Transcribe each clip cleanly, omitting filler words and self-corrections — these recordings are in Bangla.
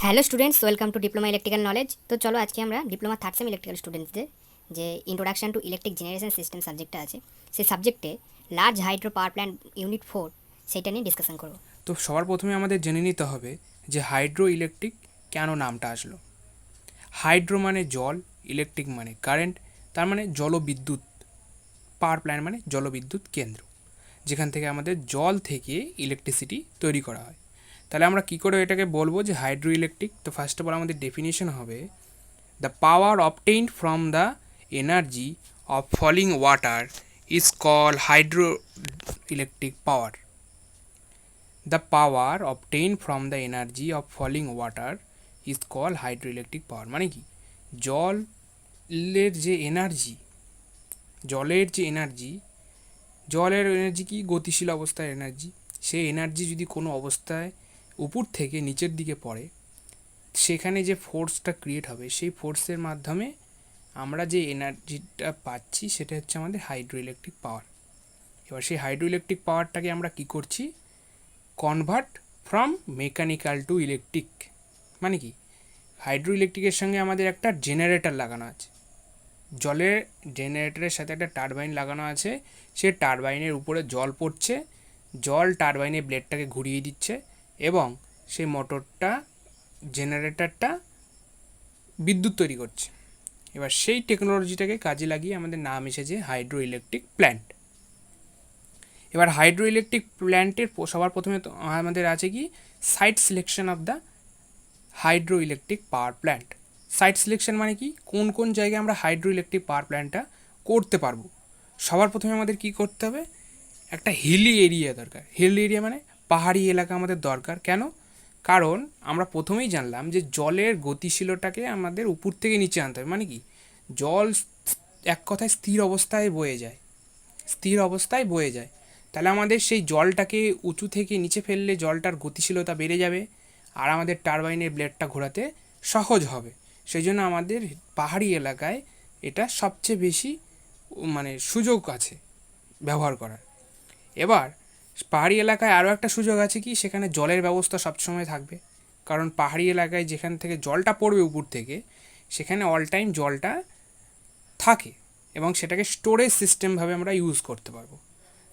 Hello students, welcome to diploma electrical knowledge. তো চলো আজকে আমরা ডিপ্লোমা থার্ড সেম ইলেকট্রিক্যাল স্টুডেন্টসদের যে introduction to electric generation system সাবজেক্টটা আছে, সেই সাবজেক্টে large hydro power plant unit 4 সেইটা নিয়ে ডিসকাশন করবো। তো সবার প্রথমে আমাদের জেনে নিতে হবে যে হাইড্রো ইলেকট্রিক কেন নামটা আসলো। হাইড্রো মানে জল, ইলেকট্রিক মানে কারেন্ট, তার মানে জলবিদ্যুৎ। পাওয়ার প্ল্যান্ট মানে জলবিদ্যুৎ কেন্দ্র, যেখান থেকে আমাদের জল থেকে ইলেকট্রিসিটি তৈরি করা হয়। তাহলে আমরা কী করে এটাকে বলবো যে হাইড্রো ইলেকট্রিক? তো ফার্স্ট অফ অল আমাদের ডেফিনিশন হবে the power obtained from the energy of falling water is call hydro electric power. The power obtained from the energy of falling water is called hydroelectric power। মানে কি, জলের যে এনার্জি, জলের যে এনার্জি, জলের এনার্জি কি গতিশীল অবস্থায় এনার্জি, সেই এনার্জি যদি কোনো অবস্থায় উপর থেকে নিচের দিকে পড়ে, সেখানে যে ফোর্সটা ক্রিয়েট হবে, সেই ফোর্সের মাধ্যমে আমরা যে এনার্জিটা পাচ্ছি সেটা হচ্ছে আমাদের হাইড্রোইলেকট্রিক পাওয়ার। এবার সেই হাইড্রোইলেকট্রিক পাওয়ারটাকে আমরা কি করছি, convert from mechanical two electric. মানে কি, হাইড্রো ইলেকট্রিকের সঙ্গে আমাদের একটা জেনারেটর লাগানো আছে, জলের জেনারেটরের সাথে একটা টারবাইন লাগানো আছে। সে টারবাইনের উপরে জল পড়ছে, জল টারবাইনের ব্লেডটাকে ঘুরিয়ে দিচ্ছে এবং সেই মোটরটা, জেনারেটরটা বিদ্যুৎ তৈরি করছে। এবার সেই টেকনোলজিটাকে কাজে লাগিয়ে আমাদের নাম এসেছে হাইড্রো ইলেকট্রিক প্ল্যান্ট। এবার হাইড্রো ইলেকট্রিক প্ল্যান্টের সবার প্রথমে তো আমাদের আছে কি, site selection of the hydro electric power plant. Site selection মানে কি, কোন কোন জায়গায় আমরা হাইড্রো ইলেকট্রিক পাওয়ার প্ল্যান্টটা করতে পারবো। সবার প্রথমে আমাদের কি করতে হবে, একটা হিলি এরিয়া দরকার। হিল এরিয়া মানে পাহাড়ি এলাকা আমাদের দরকার। কেন? কারণ আমরা প্রথমেই জানলাম যে জলের গতিশীলতাকে আমাদের উপর থেকে নিচে আনতে হবে। মানে কি, জল এক কথায় স্থির অবস্থায় বয়ে যায়, স্থির অবস্থায় বয়ে যায়। তাহলে আমাদের সেই জলটাকে উঁচু থেকে নিচে ফেললে জলটার গতিশীলতা বেড়ে যাবে আর আমাদের টারবাইনের ব্লেডটা ঘোরাতে সহজ হবে। সেই জন্য আমাদের পাহাড়ি এলাকায় এটা সবচেয়ে বেশি মানে সুযোগ আছে ব্যবহার করার। এবার পাহাড়ি এলাকায় আরও একটা সুযোগ আছে কি, সেখানে জলের ব্যবস্থা সবসময় থাকবে। কারণ পাহাড়ি এলাকায় যেখান থেকে জলটা পড়বে উপর থেকে, সেখানে অল টাইম জলটা থাকে এবং সেটাকে স্টোরেজ সিস্টেমভাবে আমরা ইউজ করতে পারবো।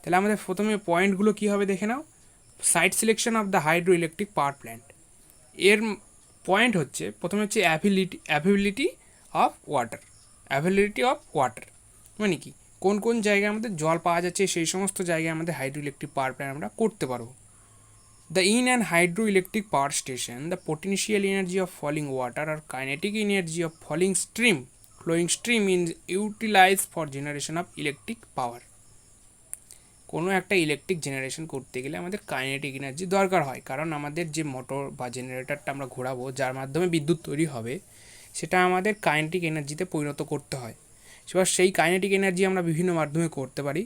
তাহলে আমাদের প্রথমে পয়েন্টগুলো কী হবে দেখে নাও। Site selection of the hydro electric power plant, এর পয়েন্ট হচ্ছে প্রথমে হচ্ছে availability of water. Availability of water মানে কি, কোন কোন জায়গায় আমাদের জল পাওয়া যাচ্ছে, সেই সমস্ত জায়গায় আমাদের হাইড্রো ইলেকট্রিক পাওয়ার প্ল্যান্ট আমরা করতে পারবো। The in and hydro electric power station, the potential energy of falling water আর kinetic energy of flowing stream is utilized for generation of electric power। কোনো একটা ইলেকট্রিক জেনারেশন করতে গেলে আমাদের কাইনেটিক এনার্জি দরকার হয়, কারণ আমাদের যে মোটর বা জেনারেটরটা আমরা ঘোরাবো, যার মাধ্যমে বিদ্যুৎ তৈরি হবে, সেটা আমাদের কাইনেটিক এনার্জিতে পরিণত করতে হয়। এবার সেই কাইনেটিক এনার্জি আমরা বিভিন্ন মাধ্যমে করতে পারি।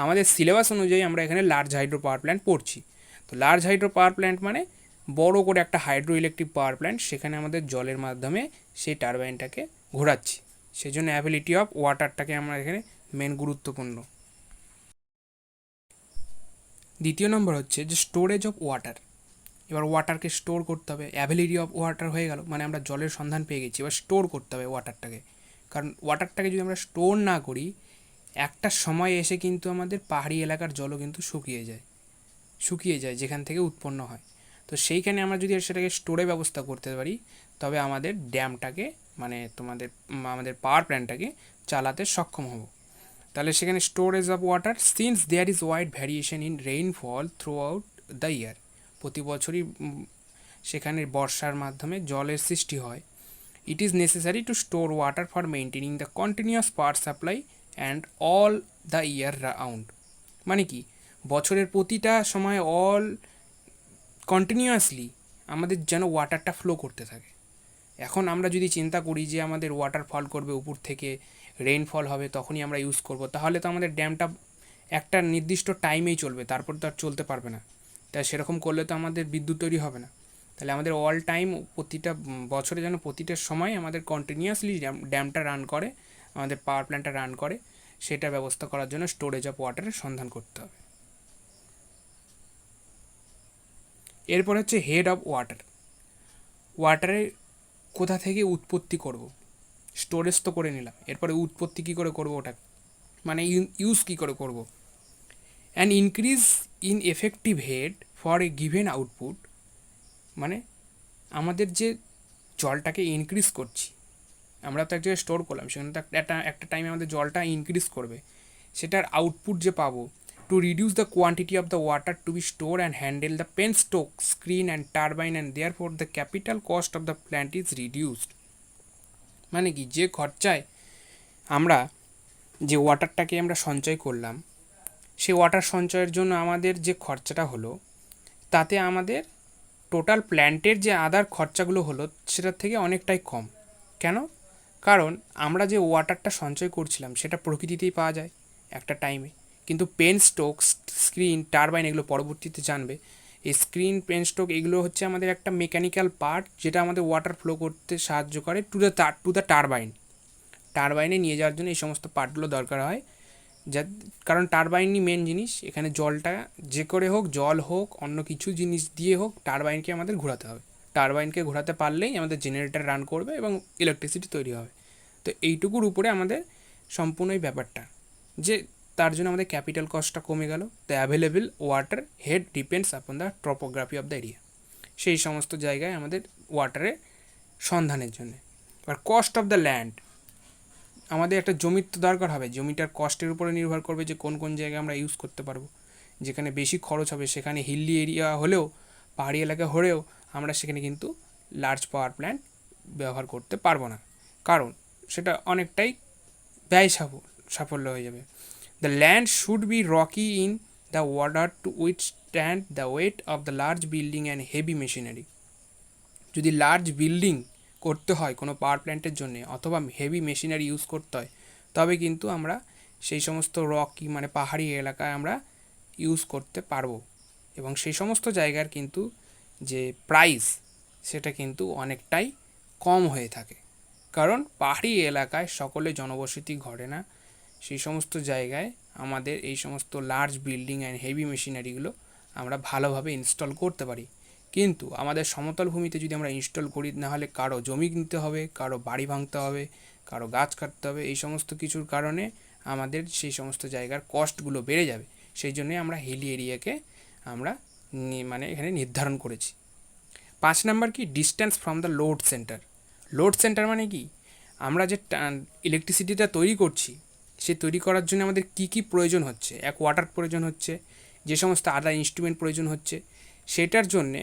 আমাদের সিলেবাস অনুযায়ী আমরা এখানে লার্জ হাইড্রো পাওয়ার প্ল্যান্ট পড়ছি। তো লার্জ হাইড্রো পাওয়ার প্ল্যান্ট মানে বড় করে একটা হাইড্রো ইলেকট্রিক পাওয়ার প্ল্যান্ট, সেখানে আমাদের জলের মাধ্যমে সেই টারবাইনটাকে ঘোরাচ্ছি। সেই জন্য অ্যাবিলিটি অফ ওয়াটারটাকে আমরা এখানে মেন গুরুত্বপূর্ণ। দ্বিতীয় নম্বর হচ্ছে যে স্টোরেজ অফ ওয়াটার। এবার ওয়াটারকে স্টোর করতে হবে। অ্যাবিলিটি অফ ওয়াটার হয়ে গেল, মানে আমরা জলের সন্ধান পেয়ে গেছি, এবার স্টোর করতে হবে ওয়াটারটাকে। কারণ ওয়াটারটাকে যদি আমরা স্টোর না করি, একটা সময় এসে কিন্তু আমাদের পাহাড়ি এলাকার জলও কিন্তু শুকিয়ে যায় যেখান থেকে উৎপন্ন হয়। তো সেইখানে আমরা যদি সেটাকে স্টোরে ব্যবস্থা করতে পারি, তবে আমাদের ড্যামটাকে মানে আমাদের পাওয়ার প্ল্যান্টটাকে চালাতে সক্ষম হব। তাহলে সেখানে storage of water, since there is wide variation in rainfall throughout the year. প্রতি বছরই সেখানে বর্ষার মাধ্যমে জলের সৃষ্টি হয়। It is necessary to store water for maintaining the continuous power supply and all the year round. মানে কি, বছরের প্রতিটা সময় কন্টিনিউয়াসলি আমাদের যেন ওয়াটারটা ফ্লো করতে থাকে। এখন আমরা যদি চিন্তা করি যে আমাদের ওয়াটার ফল করবে উপর থেকে, রেইনফল হবে, তখনই আমরা ইউজ করব, তাহলে তো আমাদের ড্যামটা একটা নির্দিষ্ট টাইমেই চলবে, তারপর তো আর চলতে পারবে না। তাই সেরকম করলে তো আমাদের বিদ্যুৎ তৈরি হবে না। তাহলে আমাদের অল টাইম প্রতিটা বছরে যেন প্রতিটা সময় আমাদের কন্টিনিউয়াসলি ড্যামটা রান করে, আমাদের পাওয়ার প্ল্যান্টটা রান করে, সেটা ব্যবস্থা করার জন্য স্টোরেজ অফ ওয়াটারের সন্ধান করতে হবে। এরপর হচ্ছে হেড অফ ওয়াটার। ওয়াটারে কোথা থেকে উৎপত্তি করব, স্টোরেজ তো করে নিলাম, এরপরে উৎপত্তি কী করে করবো ওটা, মানে ইউজ কী করে করব। An increase in effective head for a given output, মানে আমাদের যে জলটাকে ইনক্রিজ করছি, আমরা তো এক জায়গায় স্টোর করলাম, সেখানে তো একটা টাইমে আমাদের জলটা ইনক্রিজ করবে, সেটার আউটপুট যে পাবো, to reduce the quantity of the water to be store and handle the penstock screen and turbine and therefore the capital cost of the plant is reduced. মানে কি, যে খরচায় আমরা যে ওয়াটারটাকে আমরা সঞ্চয় করলাম, সেই ওয়াটার সঞ্চয়ের জন্য আমাদের যে খরচাটা হলো, তাতে আমাদের টোটাল প্ল্যান্টের যে আদার খরচাগুলো হলো সেটার থেকে অনেকটাই কম। কেন? কারণ আমরা যে ওয়াটারটা সঞ্চয় করছিলাম সেটা প্রকৃতিতেই পাওয়া যায় একটা টাইমে, কিন্তু পেন স্টোক, স্ক্রিন, টারবাইন এগুলো পরবর্তীতে জানবে। এই স্ক্রিন, পেন স্টোক এগুলো হচ্ছে আমাদের একটা মেকানিক্যাল পার্ট, যেটা আমাদের ওয়াটার ফ্লো করতে সাহায্য করে টু দ্য টারবাইন। টারবাইনে নিয়ে যাওয়ার জন্য এই সমস্ত পার্টগুলো দরকার হয়, যা কারণ টারবাইনই মেন জিনিস। এখানে জলটা যে করে হোক, জল হোক, অন্য কিছু জিনিস দিয়ে হোক, টারবাইনকে আমাদের ঘোরাতে হবে। টারবাইনকে ঘোরাতে পারলেই আমাদের জেনারেটর রান করবে এবং ইলেকট্রিসিটি তৈরি হবে। তো এইটুকুর উপরে আমাদের সম্পূর্ণ এই ব্যাপারটা, যে তার জন্য আমাদের ক্যাপিটাল কস্টটা কমে গেল। The available water head depends upon the topography of the area, সেই সমস্ত জায়গায় আমাদের ওয়াটারের সন্ধানের জন্য। আর কস্ট অফ দ্য ল্যান্ড, আমাদের একটা জমির তো দরকার হবে, জমিটার কস্টের উপরে নির্ভর করবে যে কোন কোন জায়গায় আমরা ইউজ করতে পারবো। যেখানে বেশি খরচ হবে সেখানে হিলি এরিয়া হলেও, পাহাড়ি এলাকা হলেও আমরা সেখানে কিন্তু লার্জ পাওয়ার প্ল্যান্ট ব্যবহার করতে পারবো না, কারণ সেটা অনেকটাই ব্যয় সাফল্য হয়ে যাবে। The land should be Rocky in the water two withstand the weight of the large building and heavy machinery. যদি লার্জ বিল্ডিং করতে হয় কোনো পাওয়ার প্ল্যান্টের জন্য, অথবা হেভি মেশিনারি ইউজ করতে হয়, তবে কিন্তু আমরা সেই সমস্ত রকি মানে পাহাড়ি এলাকায় আমরা ইউজ করতে পারবো। এবং সেই সমস্ত জায়গার কিন্তু যে প্রাইস, সেটা কিন্তু অনেকটাই কম হয়ে থাকে, কারণ পাহাড়ি এলাকায় সকলে জনবসতি ঘটে না। সেই সমস্ত জায়গায় আমাদের এই সমস্ত লার্জ বিল্ডিং অ্যান্ড হেভি মেশিনারিগুলো আমরা ভালোভাবে ইনস্টল করতে পারি। কিন্তু আমাদের সমতল ভূমিতে যদি আমরা ইনস্টল করি, নাহলে কারো জমি নিতে হবে, কারো বাড়ি ভাঙতে হবে, কারো গাছ কাটতে হবে, এই সমস্ত কিছুর কারণে আমাদের সেই সমস্ত জায়গার কস্টগুলো বেড়ে যাবে। সেই জন্যই আমরা হিলি এরিয়াকে আমরা মানে এখানে নির্ধারণ করেছি। 5 নাম্বার কি, distance from the load centre. Load centre মানে কি, আমরা যে ইলেকট্রিসিটিটা তৈরি করছি, সে তৈরি করার জন্য আমাদের কি কি প্রয়োজন হচ্ছে। এক, ওয়াটার প্রয়োজন হচ্ছে, যে সমস্ত আদার ইনস্ট্রুমেন্ট প্রয়োজন হচ্ছে, সেটার জন্যে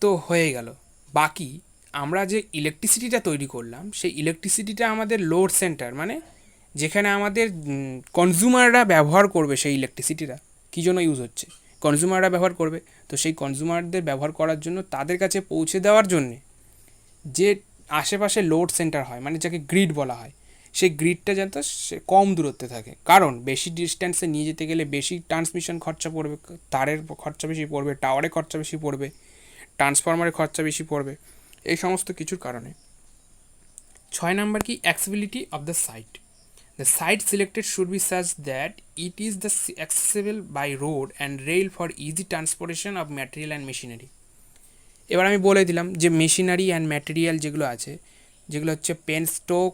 তো হয়ে গেল। বাকি আমরা যে ইলেকট্রিসিটিটা তৈরি করলাম, সেই ইলেকট্রিসিটিটা আমাদের লোড সেন্টার, মানে যেখানে আমাদের কনজিউমাররা ব্যবহার করবে সেই ইলেকট্রিসিটিটা কী জন্য ইউজ হচ্ছে, কনজিউমাররা ব্যবহার করবে। তো সেই কনজিউমারদের ব্যবহার করার জন্য, তাদের কাছে পৌঁছে দেওয়ার জন্যে যে আশেপাশে লোড সেন্টার হয়, মানে যাকে গ্রিড বলা হয়, সেই গ্রিডটা যাতে সে কম দূরত্বে থাকে, কারণ বেশি ডিস্ট্যান্সে নিয়ে যেতে গেলে বেশি ট্রান্সমিশন খরচা পড়বে, তারের খরচা বেশি পড়বে, টাওয়ারের খরচা বেশি পড়বে, ট্রান্সফরমারের খরচা বেশি পড়বে, এই সমস্ত কিছুর কারণে। 6 নাম্বার কি, accessibility of the site. The site selected should be such that it is the accessible by road and rail for easy transportation of material and machinery. এবার আমি বলে দিলাম যে মেশিনারি অ্যান্ড ম্যাটেরিয়াল যেগুলো আছে, যেগুলো হচ্ছে penstock,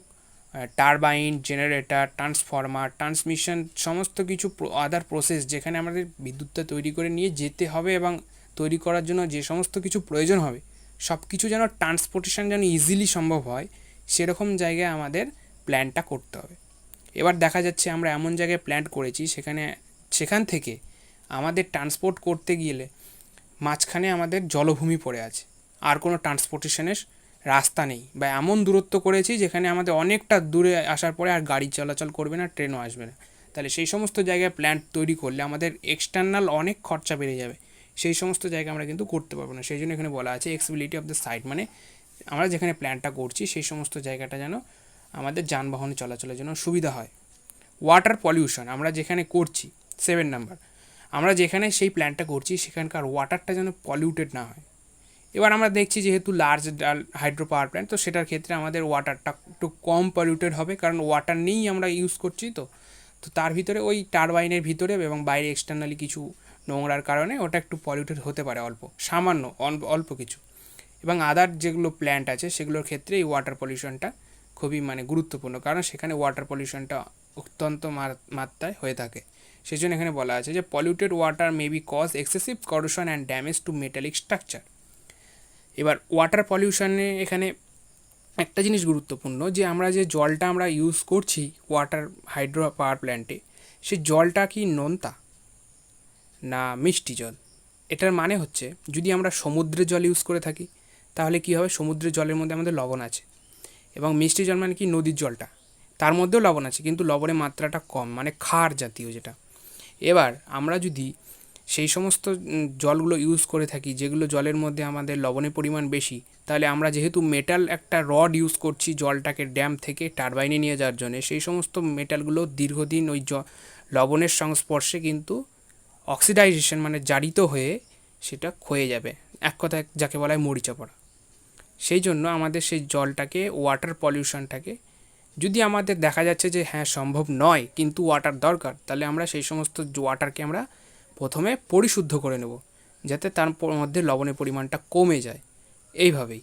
turbine, generator, transformer, transmission, সমস্ত কিছু আদার প্রসেস যেখানে আমাদের বিদ্যুৎটা তৈরি করে নিয়ে যেতে হবে, এবং তৈরি করার জন্য যে সমস্ত কিছু প্রয়োজন হবে, সব কিছু যেন ট্রান্সপোর্টেশন যেন ইজিলি সম্ভব হয়, সেরকম জায়গায় আমাদের প্ল্যানটা করতে হবে। এবার দেখা যাচ্ছে আমরা এমন জায়গায় প্ল্যান্ট করেছি, সেখান থেকে আমাদের ট্রান্সপোর্ট করতে গেলে মাঝখানে আমাদের জলভূমি পড়ে আছে, আর কোনো ট্রান্সপোর্টেশনের রাস্তা নেই, বা এমন দূরত্ব করেছি যেখানে আমাদের অনেকটা দূরে আসার পরে আর গাড়ি চলাচল করবে না, ট্রেনও আসবে না। তাহলে সেই সমস্ত জায়গায় প্ল্যান্ট তৈরি করলে আমাদের এক্সটার্নাল অনেক খরচা বেড়ে যাবে, সেই সমস্ত জায়গা আমরা কিন্তু করতে পারবো না। সেই জন্য এখানে বলা আছে এক্সেসিবিলিটি অফ দ্য সাইট, মানে আমরা যেখানে প্ল্যান্টটা করছি সেই সমস্ত জায়গাটা যেন আমাদের যানবাহন চলাচলের জন্য সুবিধা হয়। ওয়াটার পলিউশন, আমরা যেখানে করছি 7 নাম্বার, আমরা যেখানে সেই প্ল্যান্টটা করছি সেখানকার ওয়াটারটা যেন পলিউটেড না হয়। এবার আমরা দেখছি যেহেতু লার্জ হাইড্রো পাওয়ার প্ল্যান্ট, তো সেটার ক্ষেত্রে আমাদের ওয়াটারটা একটু কম পলিউটেড হবে, কারণ ওয়াটার নিয়েই আমরা ইউজ করছি। তো তার ভিতরে ওই টারবাইনের ভিতরে এবং বাইরে এক্সটার্নালি কিছু নোংরার কারণে ওটা একটু পলিউটেড হতে পারে, অল্প সামান্য অল্প কিছু। এবং আদার যেগুলো প্ল্যান্ট আছে সেগুলোর ক্ষেত্রে এই ওয়াটার পলিউশনটা খুবই মানে গুরুত্বপূর্ণ, কারণ সেখানে ওয়াটার পলিউশনটা অত্যন্ত মাত্রায় হয়ে থাকে। সেই জন্য এখানে বলা আছে যে polluted water may be cause excessive corrosion and damage to metallic structure. এবার ওয়াটার পলিউশনে এখানে একটা জিনিস গুরুত্বপূর্ণ, যে আমরা যে জলটা আমরা ইউজ করছি ওয়াটার হাইড্রো পাওয়ার প্ল্যান্টে, সেই জলটা কি নোনতা না মিষ্টি জল। এটার মানে হচ্ছে যদি আমরা সমুদ্রের জল ইউজ করে থাকি তাহলে কি হবে, সমুদ্রের জলের মধ্যে আমাদের লবণ আছে, এবং মিষ্টি জল মানে কি নদীর জলটা, তার মধ্যেও লবণ আছে কিন্তু লবণের মাত্রাটা কম, মানে ক্ষার জাতীয় যেটা। এবার আমরা যদি সেই সমস্ত জলগুলো ইউজ করে থাকি যেগুলো জলের মধ্যে আমাদের লবণের পরিমাণ বেশি, তাহলে আমরা যেহেতু মেটাল একটা রড ইউজ করছি জলটাকে ড্যাম থেকে টারবাইনে নিয়ে যাওয়ার জন্য, সেই সমস্ত মেটালগুলো দীর্ঘদিন ওই লবণের সংস্পর্শে কিন্তু অক্সিডাইজেশন মানে জারিত হয়ে সেটা ক্ষয়ে যাবে, এক কথায় যাকে বলা হয় মরিচা পড়া। সেই জন্য আমাদের সেই জলটাকে ওয়াটার পলিউশনটাকে, যদি আমাদের দেখা যাচ্ছে যে হ্যাঁ সম্ভব নয় কিন্তু ওয়াটার দরকার, তাহলে আমরা সেই সমস্ত ওয়াটারকে আমরা প্রথমে পরিশুদ্ধ করে নেব যাতে তার মধ্যে লবণের পরিমাণটা কমে যায়, এইভাবেই।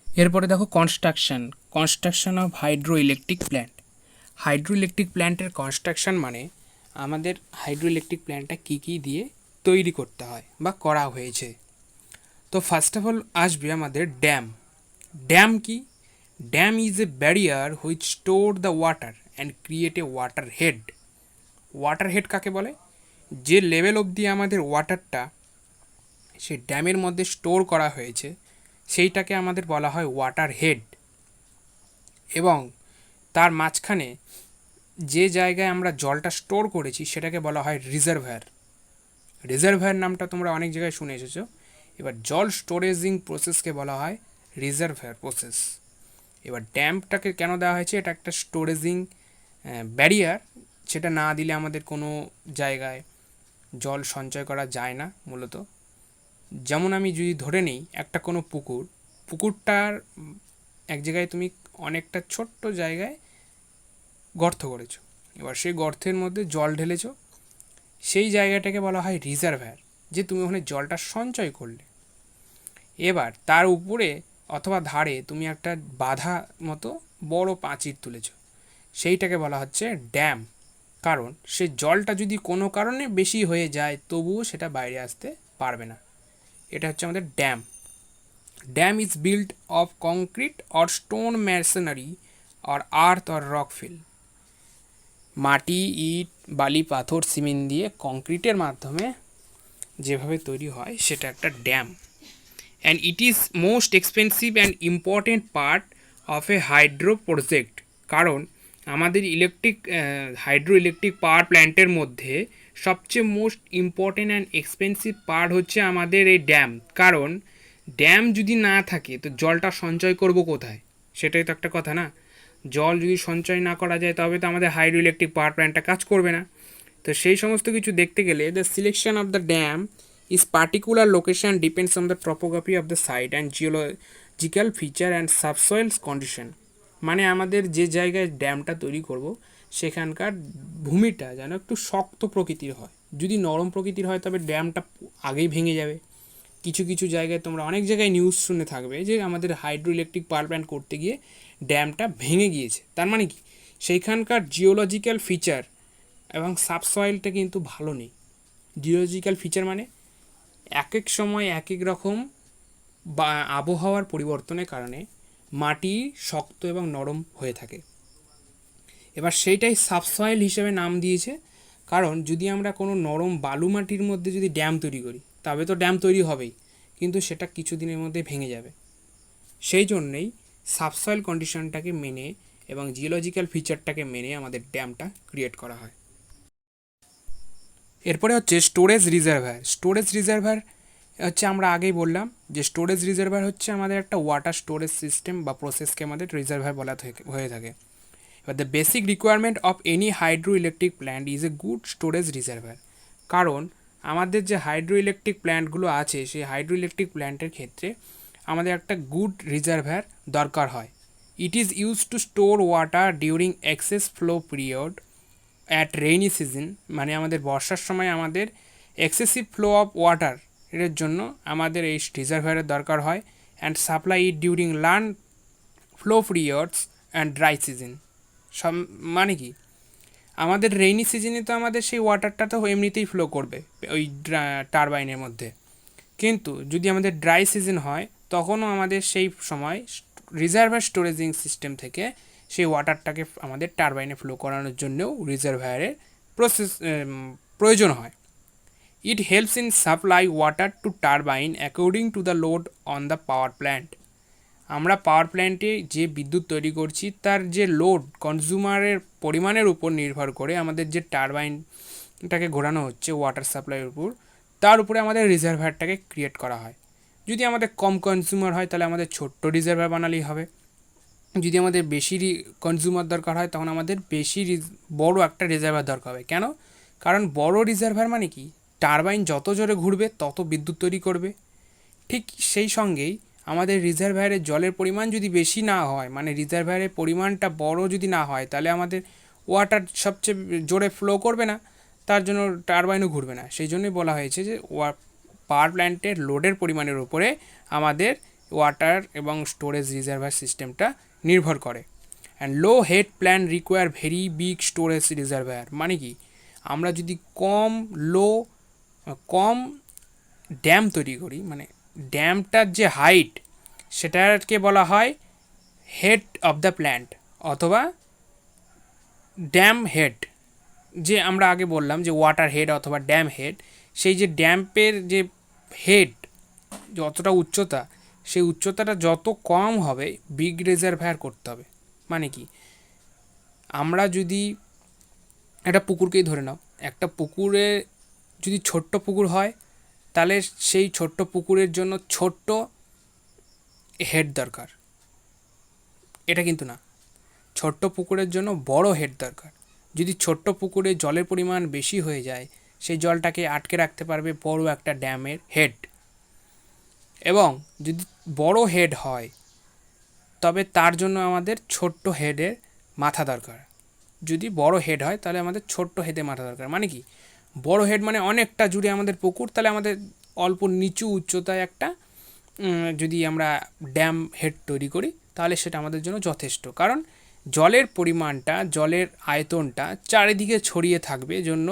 এরপরে দেখো construction of hydro electric plant. Hydro electric প্ল্যান্টের কনস্ট্রাকশন মানে আমাদের হাইড্রো ইলেকট্রিক প্ল্যান্টটা কী কী দিয়ে তৈরি করতে হয় বা করা হয়েছে। তো ফার্স্ট অফ অল আসবে আমাদের ড্যাম। ড্যাম কি? Dam is a barrier which store the water and create a water head. Water head কাকে বলে? যে লেভেল অবধি আমাদের ওয়াটারটা সেই ড্যামের মধ্যে স্টোর করা হয়েছে সেইটাকে আমাদের বলা হয় ওয়াটার হেড। এবং তার মাঝখানে যে জায়গায় আমরা জলটা স্টোর করেছি সেটাকে বলা হয় রিজার্ভার। রিজার্ভার নামটা তোমরা অনেক জায়গায় শুনে এসেছো। এবার জল স্টোরেজিং প্রসেসকে বলা হয় রিজার্ভার প্রসেস। এবার ড্যামটাকে কেন দেওয়া হয়েছে? এটা একটা স্টোরেজিং ব্যারিয়ার, সেটা না দিলে আমাদের কোনো জায়গায় জল সঞ্চয় করা যায় না মূলত। যেমন আমি যদি ধরে নিই একটা কোনো পুকুরটার এক জায়গায় তুমি অনেকটা ছোট্ট জায়গায় গর্ত করেছো, এবার সেই গর্তের মধ্যে জল ঢেলেছো, সেই জায়গাটাকে বলা হয় রিজার্ভার, যে তুমি ওখানে জলটা সঞ্চয় করলে। এবার তার উপরে অথবা ধারে তুমি একটা বাঁধা মতো বড় প্রাচীর তুলেছো, সেইটাকে বলা হচ্ছে ড্যাম। কারণ সে জলটা যদি কোনো কারণে বেশি হয়ে যায় তবুও সেটা বাইরে আসতে পারবে না। এটা হচ্ছে আমাদের dam. Dam is build of concrete or stone masonry or earth or rock fill. মাটি, ইট, বালি, পাথর, সিমেন্ট দিয়ে কংক্রিটের মাধ্যমে যেভাবে তৈরি হয় সেটা একটা dam. And it is most expensive and important part of a hydro project. কারণ আমাদের হাইড্রো ইলেকট্রিক পাওয়ার প্ল্যান্টের মধ্যে সবচেয়ে most important and expensive part হচ্ছে আমাদের এই ড্যাম। কারণ ড্যাম যদি না থাকে তো জলটা সঞ্চয় করব কোথায়? সেটাই তো একটা কথা না। জল যদি সঞ্চয় না করা যায় তবে তো আমাদের হাইড্রো ইলেকট্রিক পাওয়ার প্ল্যান্টটা কাজ করবে না। তো সেই সমস্ত কিছু দেখতে গেলে the selection of the dam is particular location depends on the topography of the site and geological feature and subsoils condition. মানে আমাদের যে জায়গায় ড্যামটা তৈরি করব সেখানকার ভূমিটা যেন একটু শক্ত প্রকৃতির হয়। যদি নরম প্রকৃতির হয় তবে ড্যামটা আগেই ভেঙে যাবে। কিছু কিছু জায়গায় তোমরা অনেক জায়গায় নিউজ শুনে থাকবে যে আমাদের হাইড্রো ইলেকট্রিক পাওয়ার প্ল্যান্ট করতে গিয়ে ড্যামটা ভেঙে গিয়েছে। তার মানে কি? সেইখানকার জিওলজিক্যাল ফিচার এবং সাবসয়েলটা কিন্তু ভালো নেই। জিওলজিক্যাল ফিচার মানে এক এক সময় এক এক রকম বা আবহাওয়ার পরিবর্তনের কারণে মাটি শক্ত এবং নরম হয়ে থাকে। এবার সেইটাই সাবসয়েল হিসেবে নাম দিয়েছে, কারণ যদি আমরা কোনো নরম বালু মাটির মধ্যে যদি ড্যাম তৈরি করি তবে তো ড্যাম তৈরি হবেই, কিন্তু সেটা কিছুদিনের মধ্যে ভেঙে যাবে। সেই জন্যেই সাবসয়েল কন্ডিশনটাকে মেনে এবং জিওলজিক্যাল ফিচারটাকে মেনে আমাদের ড্যামটা ক্রিয়েট করা হয়। এরপরে হচ্ছে স্টোরেজ রিজার্ভার। স্টোরেজ রিজার্ভার হচ্ছে আমরা আগেই বললাম যে স্টোরেজ রিজার্ভার হচ্ছে আমাদের একটা ওয়াটার স্টোরেজ সিস্টেম বা প্রসেসকে আমাদের রিজার্ভার বলা হয়ে থাকে। এবার the basic requirement of any hydro electric plant is a good storage reservoir. কারণ আমাদের যে হাইড্রো ইলেকট্রিক প্ল্যান্টগুলো আছে সেই হাইড্রো ইলেকট্রিক প্ল্যান্টের ক্ষেত্রে আমাদের একটা গুড রিজার্ভার দরকার হয়। It is use to store water during excess flow period at rainy season. মানে আমাদের বর্ষার সময় আমাদের এক্সেসিভ ফ্লো অফ ওয়াটার এর জন্য আমাদের এই রিজার্ভারের দরকার হয় and supply it during learn flow periods and dry season. সব মানে কি, আমাদের রেইনি সিজনে তো আমাদের সেই ওয়াটারটা তো এমনিতেই ফ্লো করবে ওই টারবাইনের মধ্যে, কিন্তু যদি আমাদের ড্রাই সিজন হয় তখনও আমাদের সেই সময় রিজার্ভার স্টোরেজিং সিস্টেম থেকে সেই ওয়াটারটাকে আমাদের টারবাইনে ফ্লো করানোর জন্যও রিজার্ভারের প্রয়োজন হয়। It helps in supply water to turbine according to the load on the power plant. আমরা পাওয়ার প্ল্যান্টে যে বিদ্যুৎ তৈরি করছি তার যে লোড কনজিউমারের পরিমাণের উপর নির্ভর করে আমাদের যে টারবাইনটাকে ঘোরানো হচ্ছে ওয়াটার সাপ্লাইয়ের উপর, তার উপরে আমাদের রিজার্ভারটাকে ক্রিয়েট করা হয়। যদি আমাদের কম কনজিউমার হয় তাহলে আমাদের ছোট্ট রিজার্ভার বানালেই হবে। যদি আমাদের বেশি কনজিউমার দরকার হয় তখন আমাদের বেশি বড় একটা রিজার্ভার দরকার হবে। কেন? কারণ বড় রিজার্ভার মানে কি, টারবাইন যত জোরে ঘুরবে তত বিদ্যুৎ তৈরি করবে। ঠিক সেই সঙ্গেই আমাদের রিজার্ভারের জলের পরিমাণ যদি বেশি না হয়, মানে রিজার্ভারের পরিমাণটা বড় যদি না হয়, তাহলে আমাদের ওয়াটার সবচেয়ে জোরে ফ্লো করবে না, তার জন্য টারবাইনও ঘুরবে না। সেই জন্যই বলা হয়েছে যে পাওয়ার প্ল্যান্টের লোডের পরিমাণের উপরে আমাদের ওয়াটার এবং স্টোরেজ রিজার্ভার সিস্টেমটা নির্ভর করে। And low head plant require very big storage reservoir. মানে কি, আমরা যদি কম ড্যাম তৈরি করি, মানে ড্যামটার যে হাইট সেটাকে বলা হয় হেড অফ দ্য প্ল্যান্ট অথবা ড্যাম হেড। যে আমরা আগে বললাম যে ওয়াটার হেড অথবা ড্যাম হেড, সেই যে ড্যাম্পের যে হেড যতটা উচ্চতা, সেই উচ্চতাটা যত কম হবে বিগ রিজার্ভার করতে হবে। মানে কি, আমরা যদি একটা পুকুরকেই ধরে নাও, একটা পুকুরে যদি ছোট্ট পুকুর হয় তাহলে সেই ছোট্ট পুকুরের জন্য ছোট্ট হেড দরকার, এটা কিন্তু না, ছোট্ট পুকুরের জন্য বড় হেড দরকার। যদি ছোট্ট পুকুরে জলের পরিমাণ বেশি হয়ে যায়, সেই জলটাকে আটকে রাখতে পারবে বড় একটা ড্যামের হেড। এবং যদি বড় হেড হয় তবে তার জন্য আমাদের ছোট্ট হেডের মাথা দরকার। যদি বড় হেড হয় তাহলে আমাদের ছোট্ট হেডে মাথা দরকার। মানে কি, বড় হেড মানে অনেকটা জুড়ে আমাদের পুকুর, তাহলে আমাদের অল্প নিচু উচ্চতায় একটা যদি আমরা ড্যাম হেড তৈরি করি তাহলে সেটা আমাদের জন্য যথেষ্ট। কারণ জলের পরিমাণটা, জলের আয়তনটা চারিদিকে ছড়িয়ে থাকবে, জন্য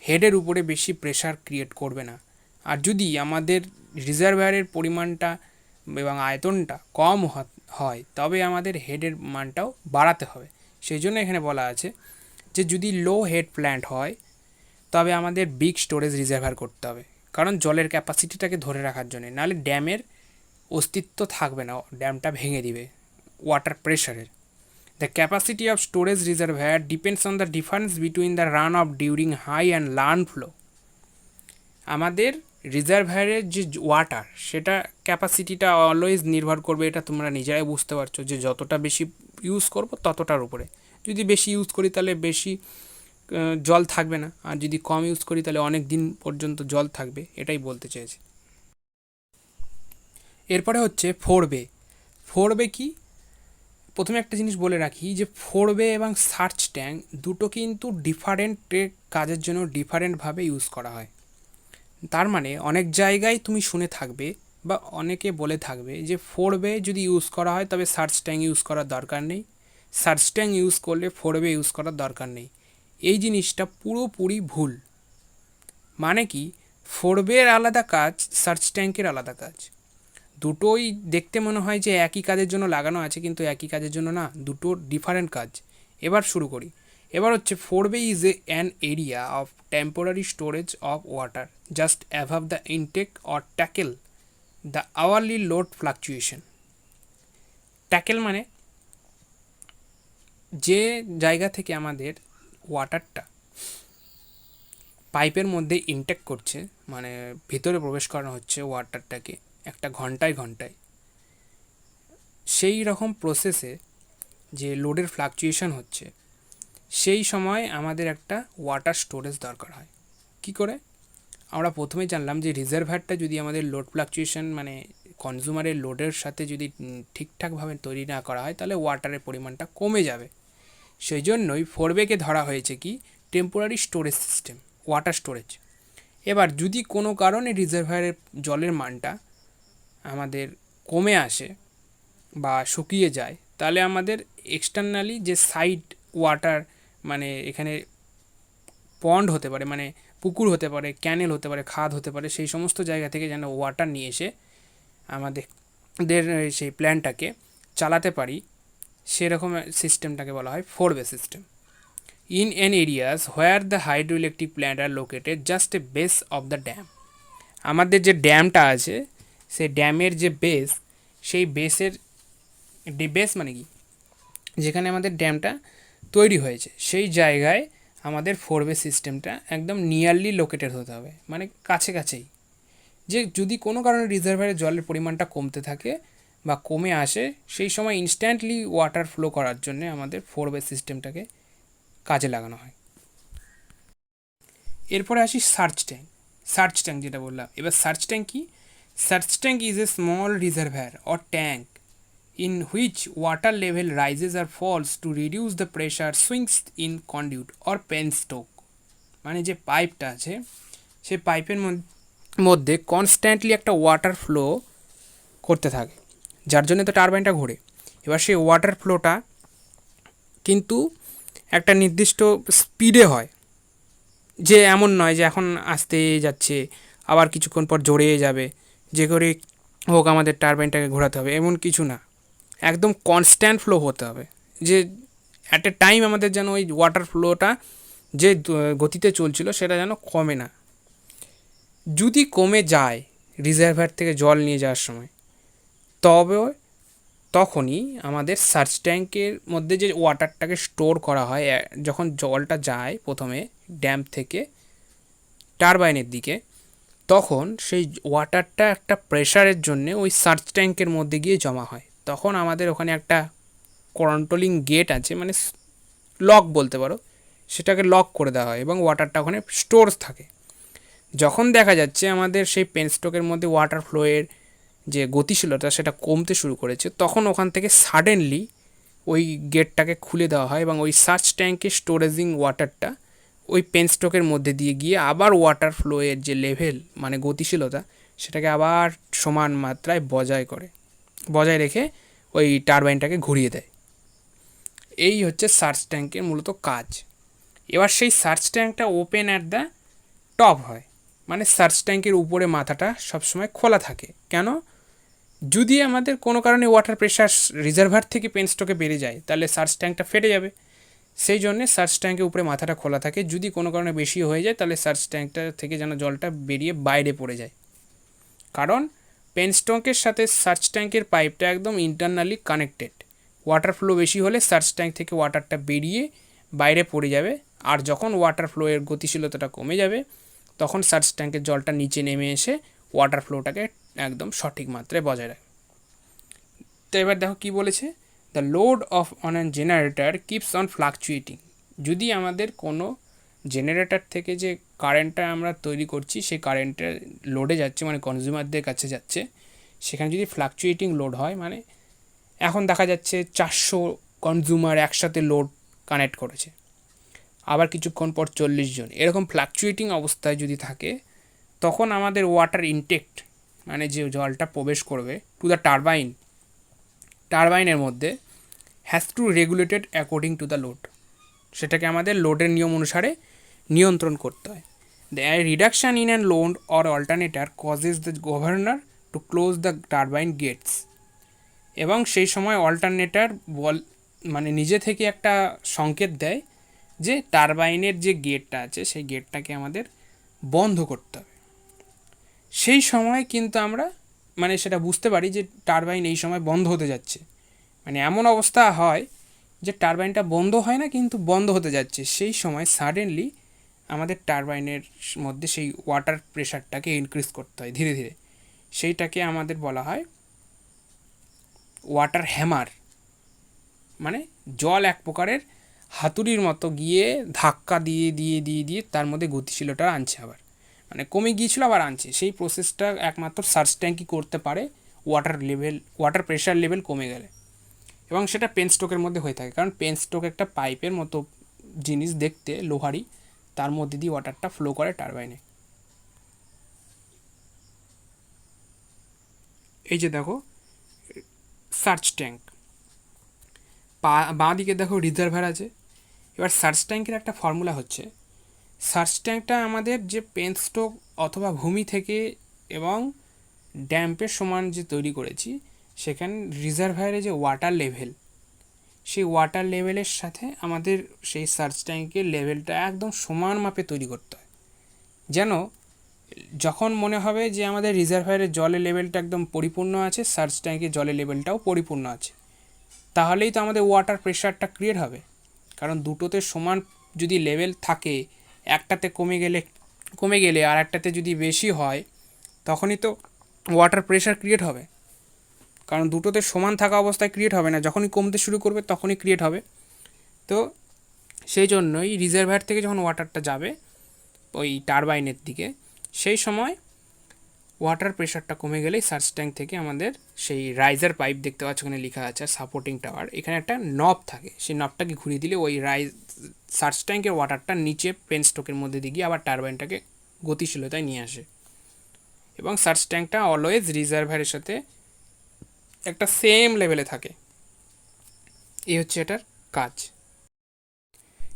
হেডের উপরে বেশি প্রেশার ক্রিয়েট করবে না। আর যদি আমাদের রিজার্ভারের পরিমাণটা এবং আয়তনটা কম হয় তবে আমাদের হেডের মানটাও বাড়াতে হবে। সেই জন্য এখানে বলা আছে যে যদি লো হেড প্ল্যান্ট হয় তবে আমাদের বিগ স্টোরেজ রিজার্ভার করতে হবে, কারণ জলের ক্যাপাসিটিটাকে ধরে রাখার জন্য। নাহলে ড্যামের অস্তিত্ব থাকবে না, ড্যামটা ভেঙে দিবে ওয়াটার প্রেশারের। The capacity of storage reservoir depends on the difference between the run of during high and lean flow. আমাদের রিজার্ভারের যে ওয়াটার, সেটা ক্যাপাসিটিটা অলওয়েজ নির্ভর করবে, এটা তোমরা নিজেরাই বুঝতে পারছো যে যতটা বেশি ইউজ করব ততটার উপরে। যদি বেশি ইউজ করি তাহলে বেশি জল থাকবে না, আর যদি কম ইউজ করি তাহলে অনেক দিন পর্যন্ত জল থাকবে, এটাই বলতে চেয়েছে। এরপরে হচ্ছে 4 বে। 4 বে কি, প্রথমে একটা জিনিস বলে রাখি যে 4 বে এবং সার্চ ট্যাঙ্ক দুটো কিন্তু ডিফারেন্ট কাজের জন্য ডিফারেন্টভাবে ইউজ করা হয়। তার মানে অনেক জায়গায় তুমি শুনে থাকবে বা অনেকে বলে থাকবে যে 4 বে যদি ইউজ করা হয় তবে সার্চ ট্যাঙ্ক ইউজ করার দরকার নেই, সার্চ ট্যাঙ্ক ইউজ করলে 4 বে ইউজ করার দরকার নেই। এই জিনিসটা পুরোপুরি ভুল। মানে কি, 4 বে-এর আলাদা কাজ, সার্চ ট্যাঙ্কের আলাদা কাজ। দুটোই দেখতে মনে হয় যে একই কাজের জন্য লাগানো আছে, কিন্তু একই কাজের জন্য না, দুটো ডিফারেন্ট কাজ। এবার শুরু করি। এবার হচ্ছে 4 bay is an area of temporary storage of water just above the intake or tackle the hourly load fluctuation. Tackle মানে যে জায়গা থেকে আমাদের ওয়াটারটা পাইপের মধ্যে ইনটেক করছে, মানে ভিতরে প্রবেশ করানো হচ্ছে ওয়াটারটাকে একটা ঘন্টায় ঘন্টায়, সেই রকম প্রসেসে যে লোডের ফ্লাকচুয়েশন হচ্ছে সেই সময় আমাদের একটা ওয়াটার স্টোরেজ দরকার হয়। কি করে? আমরা প্রথমেই জানলাম যে রিজার্ভারটা যদি আমাদের লোড ফ্লাকচুয়েশন মানে কনজিউমারের লোডের সাথে যদি ঠিকঠাকভাবে তৈরি না করা হয় তাহলে ওয়াটারের পরিমাণটা কমে যাবে। সেই জন্যই 4 বে-কে ধরা হয়েছে কি temporary storage system, water storage. এবার যদি কোনো কারণে রিজার্ভারের জলের মানটা আমাদের কমে আসে বা শুকিয়ে যায়, তাহলে আমাদের এক্সটার্নালি যে সাইড ওয়াটার, মানে এখানে পন্ড হতে পারে, মানে পুকুর হতে পারে, ক্যানেল হতে পারে, খাদ হতে পারে, সেই সমস্ত জায়গা থেকে যেন ওয়াটার নিয়ে এসে আমাদের সেই প্ল্যান্টটাকে চালাতে পারি, সেরকম সিস্টেমটাকে বলা হয় 4-way system. In an areas where the hydro electric plant are located just a base of the dam. আমাদের যে ড্যামটা আছে, সেই ড্যামের যে বেস, সেই বেসের বেস মানে কি, যেখানে আমাদের ড্যামটা তৈরি হয়েছে সেই জায়গায় আমাদের 4-way সিস্টেমটা একদম নিয়ারলি লোকেটেড হতে হবে, মানে কাছে কাছেই। যে যদি কোনো কারণে রিজার্ভারে জলের পরিমাণটা কমতে থাকে বা কমে আসে, সেই সময় ইনস্ট্যান্টলি ওয়াটার ফ্লো করার জন্য আমাদের 4-way সিস্টেমটাকে কাজে লাগানো হয়। এরপরে আসি সার্চ ট্যাঙ্ক। সার্চ ট্যাঙ্ক যেটা বললাম, এবার সার্চ ট্যাঙ্ক কি? Search tank is a small reservoir or tank in which water level rises or falls to reduce the pressure swings in conduit or penstock। মানে যে পাইপটা আছে, সেই পাইপের মধ্যে কনস্ট্যান্টলি একটা ওয়াটার ফ্লো করতে থাকে, যার জন্য তো টারবাইনটা ঘোরে। এবার সেই ওয়াটার ফ্লোটা কিন্তু একটা নির্দিষ্ট স্পিডে হয়, যে এমন নয় যে এখন আসতে যাচ্ছে আবার কিছুক্ষণ পর জোরে যাবে, যে করে হোক আমাদের টারবাইনটাকে ঘোরাতে হবে, এমন কিছু না। একদম কনস্ট্যান্ট ফ্লো হতে হবে, যে অ্যাট এ টাইম আমাদের যেন ওই ওয়াটার ফ্লোটা যে গতিতে চলছিল সেটা যেন কমে না। যদি কমে যায় রিজার্ভার থেকে জল নিয়ে যাওয়ার সময়, তবে তখনই আমাদের সার্চ ট্যাঙ্কের মধ্যে যে ওয়াটারটাকে স্টোর করা হয়, যখন জলটা যায় প্রথমে ড্যাম থেকে টারবাইনের দিকে, তখন সেই ওয়াটারটা একটা প্রেশারের জন্যে ওই সার্চ ট্যাঙ্কের মধ্যে গিয়ে জমা হয়। তখন আমাদের ওখানে একটা কন্ট্রোলিং গেট আছে, মানে লক বলতে পারো, সেটাকে লক করে দেওয়া হয় এবং ওয়াটারটা ওখানে স্টোর থাকে। যখন দেখা যাচ্ছে আমাদের সেই পেনস্টকের মধ্যে ওয়াটার ফ্লোয়ের যে গতিশীলতা সেটা কমতে শুরু করেছে, তখন ওখান থেকে সাডেনলি ওই গেটটাকে খুলে দেওয়া হয় এবং ওই সার্চ ট্যাঙ্কে স্টোরেজিং ওয়াটারটা ওই পেনস্টকের মধ্যে দিয়ে গিয়ে আবার ওয়াটার ফ্লোয়ের যে লেভেল, মানে গতিশীলতা, সেটাকে আবার সমান মাত্রায় বজায় রেখে ওই টারবাইনটাকে ঘুরিয়ে দেয়। এই হচ্ছে সার্চ ট্যাঙ্কের মূলত কাজ। এবার সেই সার্চ ট্যাঙ্কটা ওপেন অ্যাট দ্য টপ হয়, মানে সার্চ ট্যাঙ্কের উপরে মাথাটা সবসময় খোলা থাকে। কেন? যদি আমাদের কোনো কারণে ওয়াটার প্রেশার রিজার্ভার থেকে পেনস্টকে বেড়ে যায়, তাহলে সার্চ ট্যাঙ্কটা ফেটে যাবে। সেই জন্যে সার্চ ট্যাঙ্কের উপরে মাথাটা খোলা থাকে। যদি কোনো কারণে বেশি হয়ে যায়, তাহলে সার্চ ট্যাঙ্কটা থেকে যেন জলটা বেরিয়ে বাইরে পড়ে যায়। কারণ পেনস্টকের সাথে সার্চ ট্যাঙ্কের পাইপটা একদম ইন্টারনালি কানেক্টেড। ওয়াটার ফ্লো বেশি হলে সার্চ ট্যাঙ্ক থেকে ওয়াটারটা বেরিয়ে বাইরে পড়ে যাবে, আর যখন ওয়াটার ফ্লোয়ের গতিশীলতাটা কমে যাবে, তখন সার্চ ট্যাঙ্কের জলটা নিচে নেমে এসে ওয়াটার ফ্লোটাকে একদম সঠিক মাত্রায় বজায় রাখে। তো এবার দেখো কী বলেছে, the load of on an generator keeps on fluctuating. যদি আমাদের কোনো জেনারেটর থেকে যে কারেন্টটা আমরা তৈরি করছি, সেই কারেন্টটা লোডে যাচ্ছে, মানে কনজিউমারদের কাছে যাচ্ছে, সেখানে যদি ফ্লাকচুয়েটিং লোড হয়, মানে এখন দেখা যাচ্ছে 400 কনজিউমার একসাথে লোড কানেক্ট করেছে, আবার কিছুক্ষণ পর 40 জন, এরকম ফ্লাকচুয়েটিং অবস্থায় যদি থাকে, তখন আমাদের ওয়াটার ইনটেক্ট, মানে যে জলটা প্রবেশ করবে টু দ্য টারবাইনের মধ্যে, has to regulated according to the load. সেটাকে আমাদের লোডের নিয়ম অনুসারে নিয়ন্ত্রণ করতে হয়। The reduction in an load or alternator causes the governor to close the turbine gates. এবং সেই সময় অল্টারনেটার মানে নিজে থেকে একটা সংকেত দেয় যে টারবাইনের যে গেটটা আছে, সেই গেটটাকে আমাদের বন্ধ করতে হবে। সেই সময় কিন্তু আমরা মানে সেটা বুঝতে পারি যে টারবাইন এই সময় বন্ধ হতে যাচ্ছে। মানে এমন অবস্থা হয় যে টারবাইনটা বন্ধ হয় না, কিন্তু বন্ধ হতে যাচ্ছে, সেই সময় সাডেনলি আমাদের টারবাইনের মধ্যে সেই ওয়াটার প্রেশারটাকে ইনক্রিজ করতে হয় ধীরে ধীরে। সেইটাকে আমাদের বলা হয় ওয়াটার হ্যামার। মানে জল এক প্রকারের হাতুড়ির মতো গিয়ে ধাক্কা দিয়ে দিয়ে দিয়ে দিয়ে তার মধ্যে গতিশীলতা আনছে, আবার মানে কমে গিয়েছিল আবার আনছে। সেই প্রসেসটা একমাত্র সার্চ ট্যাঙ্কই করতে পারে ওয়াটার প্রেশার লেভেল কমে গেলে। এবং সেটা পেনস্টকের মধ্যে হয়ে থাকে, কারণ পেনস্টক একটা পাইপের মতো জিনিস দেখতে, লোহারি, তার মধ্যে দিয়ে ওয়াটারটা ফ্লো করে টারবাইনে। এই যে দেখো সার্চ ট্যাঙ্ক, বাঁ দিকে দেখো রিজার্ভার আছে। এবার সার্চ ট্যাঙ্কের একটা ফর্মুলা হচ্ছে, সার্চ ট্যাঙ্কটা আমাদের যে পেনস্টক অথবা ভূমি থেকে এবং ড্যাম্পের সমান যে তৈরি করেছি, সেখানে রিজার্ভারে যে ওয়াটার লেভেল, সেই ওয়াটার লেভেলের সাথে আমাদের সেই সার্চ ট্যাঙ্কের লেভেলটা একদম সমান মাপে তৈরি করতে হয়, যেন যখন মনে হবে যে আমাদের রিজার্ভারের জলের লেভেলটা একদম পরিপূর্ণ আছে, সার্চ ট্যাঙ্কের জলের লেভেলটাও পরিপূর্ণ আছে, তাহলেই তো আমাদের ওয়াটার প্রেশারটা ক্রিয়েট হবে। কারণ দুটোতে সমান যদি লেভেল থাকে, একটাতে কমে গেলে আর একটাতে যদি বেশি হয়, তখনই তো ওয়াটার প্রেশার ক্রিয়েট হবে। কারণ দুটোতে সমান থাকা অবস্থায় ক্রিয়েট হবে না, যখনই কমতে শুরু করবে তখনই ক্রিয়েট হবে। তো সেই জন্যই রিজার্ভার থেকে যখন ওয়াটারটা যাবে ওই টারবাইনের দিকে, সেই সময় ওয়াটার প্রেশারটা কমে গেলেই সার্চ ট্যাঙ্ক থেকে আমাদের সেই রাইজার পাইপ দেখতে পাচ্ছ ওখানে লেখা আছে সাপোর্টিং টাওয়ার, এখানে একটা নব থাকে, সেই নবটাকে ঘুরিয়ে দিলে ওই সার্চ ট্যাঙ্কের ওয়াটারটা নিচে পেনস্টকের মধ্যে দিয়ে গিয়ে আবার টারবাইনটাকে গতিশীলতায় নিয়ে আসে। এবং সার্চ ট্যাঙ্কটা অলওয়েজ রিজার্ভারের সাথে একটা সেম লেভেলে থাকে। এই হচ্ছে এটার কাজ।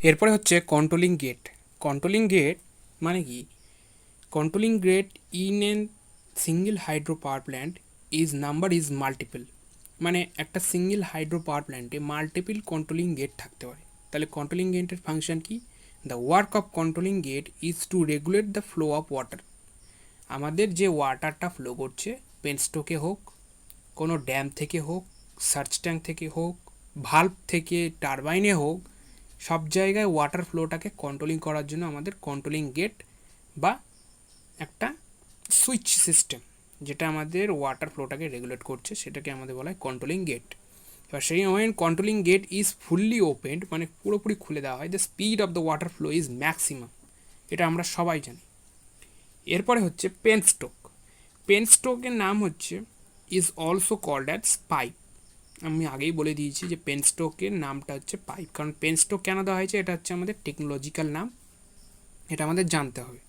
এরপরে হচ্ছে কন্ট্রোলিং গেট। কন্ট্রোলিং গেট মানে কি? Controlling gate in an single hydro power plant is multiple. মানে একটা সিঙ্গেল হাইড্রো পাওয়ার প্ল্যান্টে মাল্টিপল কন্ট্রোলিং গেট থাকতে পারে। তাহলে কন্ট্রোলিং গেটের ফাংশন কি? The work of controlling gate is to regulate the flow of water. আমাদের যে ওয়াটারটা ফ্লো করছে, পেনস্টকে হোক, কোনো ড্যাম থেকে হোক, সার্চ ট্যাঙ্ক থেকে হোক, ভাল্ব থেকে টারবাইনে হোক, সব জায়গায় ওয়াটার ফ্লোটাকে কন্ট্রোলিং করার জন্য আমাদের কন্ট্রোলিং গেট বা একটা সুইচ সিস্টেম, যেটা আমাদের ওয়াটার ফ্লোটাকে রেগুলেট করছে, সেটাকে আমাদের বলা হয় কন্ট্রোলিং গেট। এবার সেই when controlling gate is fully opened, মানে পুরোপুরি খুলে দেওয়া হয়, the speed of the water flow is maximum. এটা আমরা সবাই জানি। এরপরে হচ্ছে পেনস্টক। পেনস্টকের নাম হচ্ছে is also called as pipe. আমি আগেই বলে দিয়েছি যে পেনস্টকের নামটা হচ্ছে পাইপ। কারণ পেনস্টক কেন দেওয়া হয়েছে, এটা হচ্ছে আমাদের টেকনোলজিক্যাল নাম, এটা আমাদের জানতে হবে।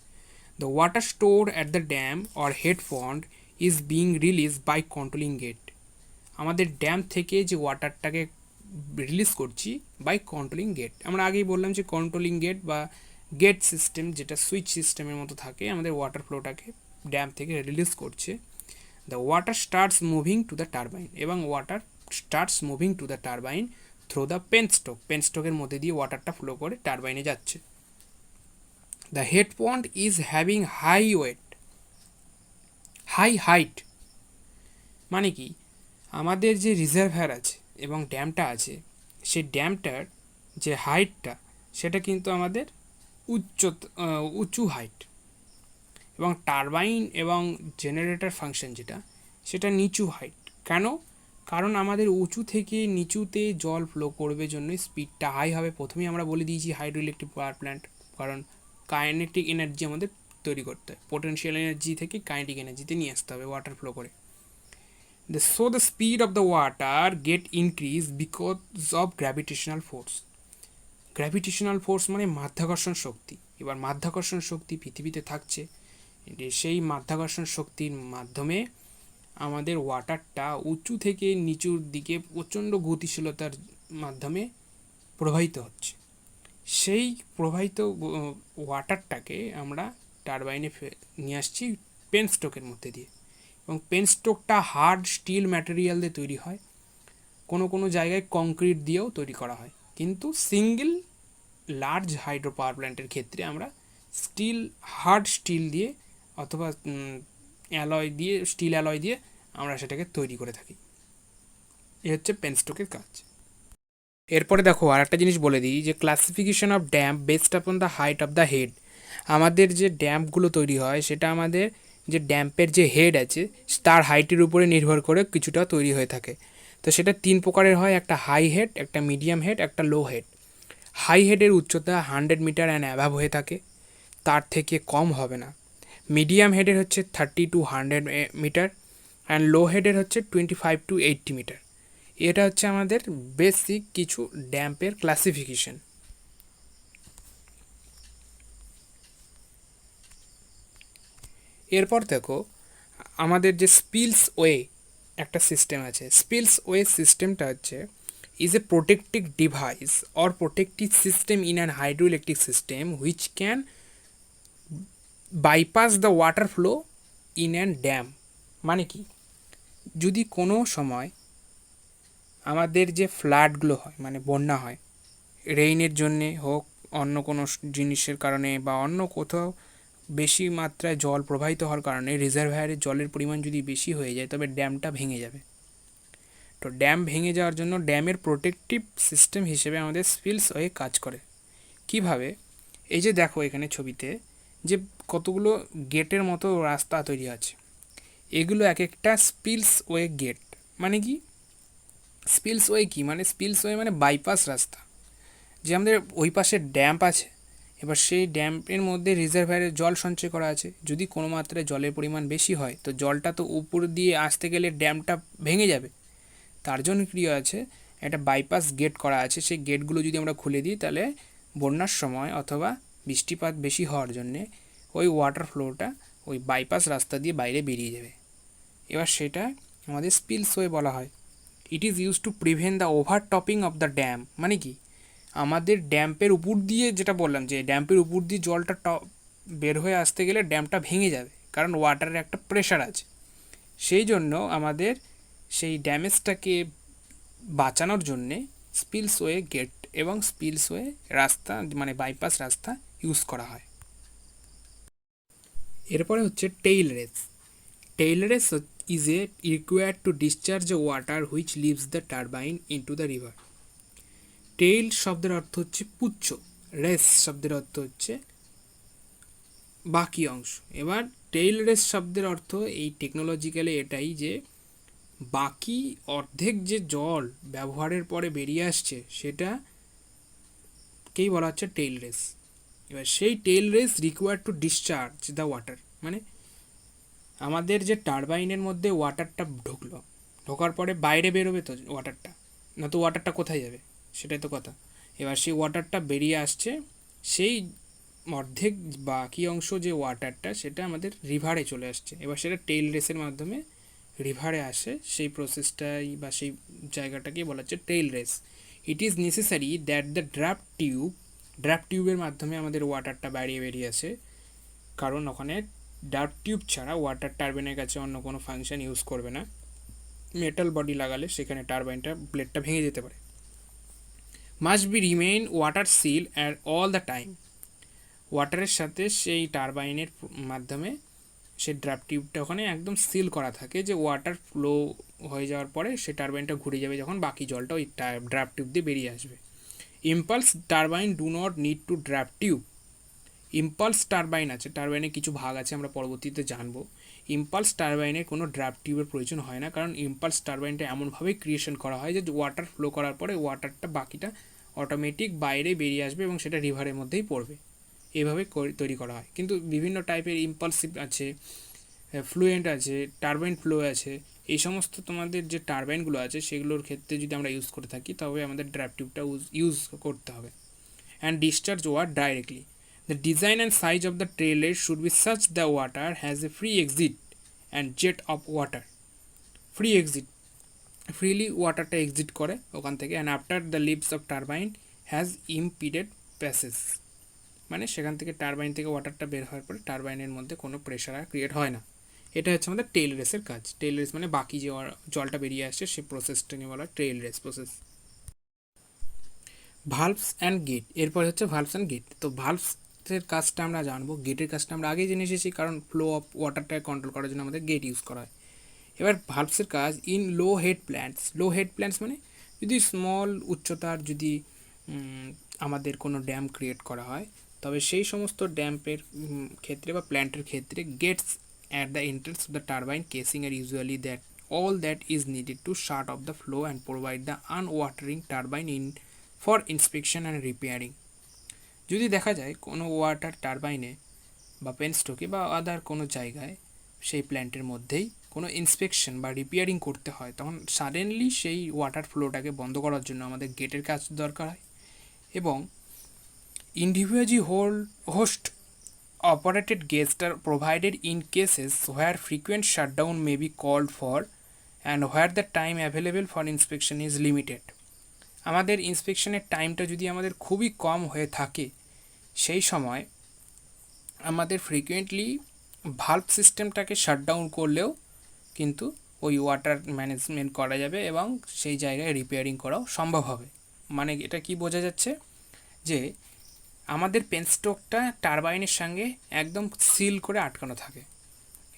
The water store at the dam or head pond is being release by controlling gate. আমাদের ড্যাম থেকে যে ওয়াটারটাকে রিলিজ করছি বাই কন্ট্রোলিং গেট। আমরা আগেই বললাম যে কন্ট্রোলিং গেট বা গেট সিস্টেম, যেটা সুইচ সিস্টেমের মতো থাকে, আমাদের ওয়াটার ফ্লোটাকে ড্যাম থেকে রিলিজ করছে। The water starts moving to the turbine, এবং water starts moving to the turbine through the penstock. পেনস্টকের মধ্যে দিয়ে ওয়াটারটা ফ্লো করে টারবাইনে যাচ্ছে। The head pond is having high height. মানে কি? আমাদের যে রিজার্ভার আছে এবং ড্যামটা আছে, সেই ড্যামটার যে হাইটটা, সেটা কিন্তু আমাদের উঁচু হাইট, এবং টারবাইন এবং জেনারেটর ফাংশন যেটা, সেটা নিচু হাইট। কেন? কারণ আমাদের উঁচু থেকে নিচুতে জল ফ্লো করবে জন্য স্পিডটা হাই হবে। প্রথমেই আমরা বলে দিয়েছি হাইড্রো ইলেকট্রিক পাওয়ার প্ল্যান্ট, কারণ কাইনেটিক এনার্জি আমাদের তৈরি করতে হয়, পোটেনশিয়াল এনার্জি থেকে কাইনেটিক এনার্জিতে নিয়ে আসতে হবে ওয়াটার ফ্লো করে। So the speed of the water get increased because of gravitational force. Gravitational force মানে মাধ্যাকর্ষণ শক্তি। এবার মাধ্যাকর্ষণ শক্তি পৃথিবীতে থাকছে, সেই মাধ্যাকর্ষণ শক্তির মাধ্যমে আমাদের ওয়াটারটা উঁচু থেকে নিচুর দিকে প্রচণ্ড গতিশীলতার মাধ্যমে প্রবাহিত হচ্ছে। সেই প্রবাহিত ওয়াটারটাকে আমরা টারবাইনে নিয়ে আসছি পেনস্টকের মধ্যে দিয়ে, এবং পেনস্টকটা হার্ড স্টিল ম্যাটেরিয়াল দিয়ে তৈরি হয়, কোনো কোনো জায়গায় কংক্রিট দিয়েও তৈরি করা হয়। কিন্তু সিঙ্গেল লার্জ হাইড্রো পাওয়ার প্ল্যান্টের ক্ষেত্রে আমরা হার্ড স্টিল দিয়ে অথবা স্টিল অ্যালয় দিয়ে আমরা সেটাকে তৈরি করে থাকি। এ হচ্ছে পেনস্টকের কাজ। এরপরে দেখো আর একটা জিনিস বলে দিই, যে classification of dam based upon the height of the head. আমাদের যে ড্যাম্পগুলো তৈরি হয়, সেটা আমাদের যে ড্যাম্পের যে হেড আছে তার হাইটের উপরে নির্ভর করে কিছুটা তৈরি হয়ে থাকে। তো সেটা 3 প্রকারের হয়, একটা হাই হেড, একটা মিডিয়াম হেড, একটা লো হেড। হাই হেডের উচ্চতা 100 মিটার অ্যান্ড অ্যাভাব হয়ে থাকে, তার থেকে কম হবে না। মিডিয়াম হেডের হচ্ছে 30 to 100 মিটার, অ্যান্ড লো হেডের হচ্ছে 25 to 80 মিটার। এটা হচ্ছে আমাদের বেসিক কিছু ড্যাম্পের ক্লাসিফিকেশন। এরপর দেখো আমাদের যে স্পিলস ওয়ে একটা সিস্টেম আছে। স্পিলসওয়ে সিস্টেমটা হচ্ছে is a protective device or protective system in an hydroelectric system which can bypass the water flow in an dam। মানে কি, যদি কোনো সময় আমাদের যে ফ্লাডগুলো হয় মানে বন্যা হয়, রেইনের জন্যে হোক, অন্য কোনো জিনিসের কারণে বা অন্য কোথাও বেশি মাত্রায় জল প্রবাহিত হওয়ার কারণে রিজার্ভায়ারের জলের পরিমাণ যদি বেশি হয়ে যায় তবে ড্যামটা ভেঙে যাবে। তো ড্যাম ভেঙে যাওয়ার জন্য ড্যামের প্রোটেক্টিভ সিস্টেম হিসেবে আমাদের স্পিলসওয়ে কাজ করে। কিভাবে? এই যে দেখো এখানে ছবিতে যে কতগুলো গেটের মতো রাস্তা তৈরি আছে, এগুলো এক একটা স্পিলসওয়ে গেট। মানে কি স্পিলসওয়ে কি মানে স্পিলসওয়ে মানে বাইপাস রাস্তা। যে আমাদের ওই পাশে ড্যাম্প আছে, এবার সেই ড্যাম্পের মধ্যে রিজার্ভায়ারের জল সঞ্চয় করা আছে, যদি কোনো মাত্রায় জলের পরিমাণ বেশি হয় তো জলটা তো উপর দিয়ে আসতে গেলে ড্যামটা ভেঙে যাবে। তার জন্য ক্রিয়া আছে, একটা বাইপাস গেট করা আছে, সেই গেটগুলো যদি আমরা খুলে দিই তাহলে বন্যার সময় অথবা বৃষ্টিপাত বেশি হওয়ার জন্যে ওই ওয়াটার ফ্লোটা ওই বাইপাস রাস্তা দিয়ে বাইরে বেরিয়ে যাবে। এবার সেটা আমাদের স্পিলসওয়ে বলা হয়। It is use to prevent the overtopping of the dam. মানে কি, আমাদের ড্যাম্পের উপর দিয়ে, যেটা বললাম যে ড্যাম্পের উপর দিয়ে জলটা বের হয়ে আসতে গেলে ড্যামটা ভেঙে যাবে, কারণ ওয়াটারের একটা প্রেশার আছে। সেই জন্য আমাদের সেই ড্যামেজটাকে বাঁচানোর জন্যে স্পিলসওয়ে গেট এবং স্পিলসওয়ে রাস্তা মানে বাইপাস রাস্তা ইউজ করা হয়। এরপরে হচ্ছে tail race. Tail race is a required to discharge a water which leaves the turbine into the river. Tail শব্দের অর্থ হচ্ছে পুচ্ছ, রেস শব্দের অর্থ হচ্ছে বাকি অংশ। এবার টেইল রেস শব্দের অর্থ এই টেকনোলজিক্যালি এটাই যে বাকি অর্ধেক যে জল ব্যবহারের পরে বেরিয়ে আসছে সেটাকেই বলা হচ্ছে টেইল রেস। এবার সেই tail race required to discharge the water, মানে আমাদের যে টারবাইনের মধ্যে ওয়াটারটা ঢুকলো, ঢোকার পরে বাইরে বেরোবে তো ওয়াটারটা, না তো ওয়াটারটা কোথায় যাবে সেটাই তো কথা। এবার সেই ওয়াটারটা বেরিয়ে আসছে, সেই অর্ধেক বাকি অংশ যে ওয়াটারটা সেটা আমাদের রিভারে চলে আসছে। এবার সেটা টেইল রেসের মাধ্যমে রিভারে আসে, সেই প্রসেসটাই বা সেই জায়গাটাকে বলা হচ্ছে tail race. It is necessary that the draft টিউবের মাধ্যমে আমাদের ওয়াটারটা বাইরে বেরিয়ে আসে, কারণ ওখানে ড্রাফট টিউব ছাড়া ওয়াটার টারবাইনের কাছে অন্য কোনো ফাংশন ইউজ করবে না। মেটাল বডি লাগালে সেখানে টারবাইনটা ব্লেডটা ভেঙে যেতে পারে। Must be remain water seal at all the time. ওয়াটারের সাথে সেই টারবাইনের মাধ্যমে সেই ড্রাফট টিউবটা ওখানে একদম সিল করা থাকে, যে ওয়াটার ফ্লো হয়ে যাওয়ার পরে সে টারবাইনটা ঘুরে যাবে যখন বাকি জলটা ওই ড্রাফট টিউব দিয়ে বেরিয়ে আসবে। Impulse turbine do not need to draft tube. Impulse turbine আছে, টারবাইনের কিছু ভাগ আছে, আমরা পরবর্তীতে জানবো। ইম্পালস টারবাইনের কোনো ড্রাফট টিউবের প্রয়োজন হয় না, কারণ ইম্পালস টারবাইনটা এমনভাবেই ক্রিয়েশন করা হয় যে ওয়াটার ফ্লো করার পরে ওয়াটারটা বাকিটা অটোমেটিক বাইরে বেরিয়ে আসবে এবং সেটা রিভারের মধ্যেই পড়বে। এভাবে তৈরি করা হয়। কিন্তু বিভিন্ন টাইপের ইম্পালসিভ আছে, ফ্লুয়েন্ট আছে, টারবাইন ফ্লো আছে। এই সমস্ত তোমাদের যে টারবাইনগুলো আছে সেগুলোর ক্ষেত্রে যদি আমরা ইউজ করে থাকি তবে আমাদের ড্রাফট টিউবটা ইউজ করতে হবে। And discharge water directly. The design and size of the trailer should be such the water has a free exit and jet of water. Free exit, freely ওয়াটারটা এক্সিট করে ওখান থেকে, and after the leaves of turbine has impeded passage. মানে সেখান থেকে টারবাইন থেকে ওয়াটারটা বের হওয়ার পরে টারবাইনের মধ্যে কোনো প্রেশার আর ক্রিয়েট হয় না। এটা হচ্ছে আমাদের টেইল রেসের কাজ। টেইল রেস মানে বাকি যে জলটা বেরিয়ে আসছে সেই প্রসেসটা নিয়ে বলা হয় tail race process. Valves and gate. এরপরে হচ্ছে ভালভস অ্যান্ড গেট। তো ভালভসের কাজটা আমরা জানবো, গেটের কাজটা আমরা আগেই জেনে এসেছি, কারণ ফ্লো অফ ওয়াটারটাকে কন্ট্রোল করার জন্য আমাদের গেট ইউজ করা হয়। এবার ভালভসের কাজ in low head plants. Low head plants মানে যদি স্মল উচ্চতার যদি আমাদের কোনো ড্যাম ক্রিয়েট করা হয় তবে সেই সমস্ত ড্যাম্পের ক্ষেত্রে বা প্ল্যান্টের ক্ষেত্রে gates at the entrance of the turbine casing are usually that all that is needed to shut off the flow and provide the unwatering turbine in for inspection and repairing. যদি দেখা যায় কোনো ওয়াটার টারবাইনে বা পেনস্টকে বা আদার কোনো জায়গায় সেই প্ল্যান্টের মধ্যেই কোনো ইন্সপেকশন বা রিপেয়ারিং করতে হয়, তখন সাডেনলি সেই ওয়াটার ফ্লোটাকে বন্ধ করার জন্য আমাদের গেটের কাজ দরকার হয়। এবং individually host operated gates are provided in cases where frequent shutdown may be called for and where the time available for inspection is limited. আমাদের ইন্সপেকশনের টাইমটা যদি আমাদের খুবই কম হয়ে থাকে, সেই সময় আমাদের ফ্রিকুয়েন্টলি ভাল্ব সিস্টেমটাকে শাটডাউন করলেও কিন্তু ওই ওয়াটার ম্যানেজমেন্ট করা যাবে এবং সেই জায়গায় রিপেয়ারিং করাও সম্ভব হবে। মানে এটা কি বোঝা যাচ্ছে যে আমাদের পেনস্টকটা টারবাইনের সঙ্গে একদম সিল করে আটকানো থাকে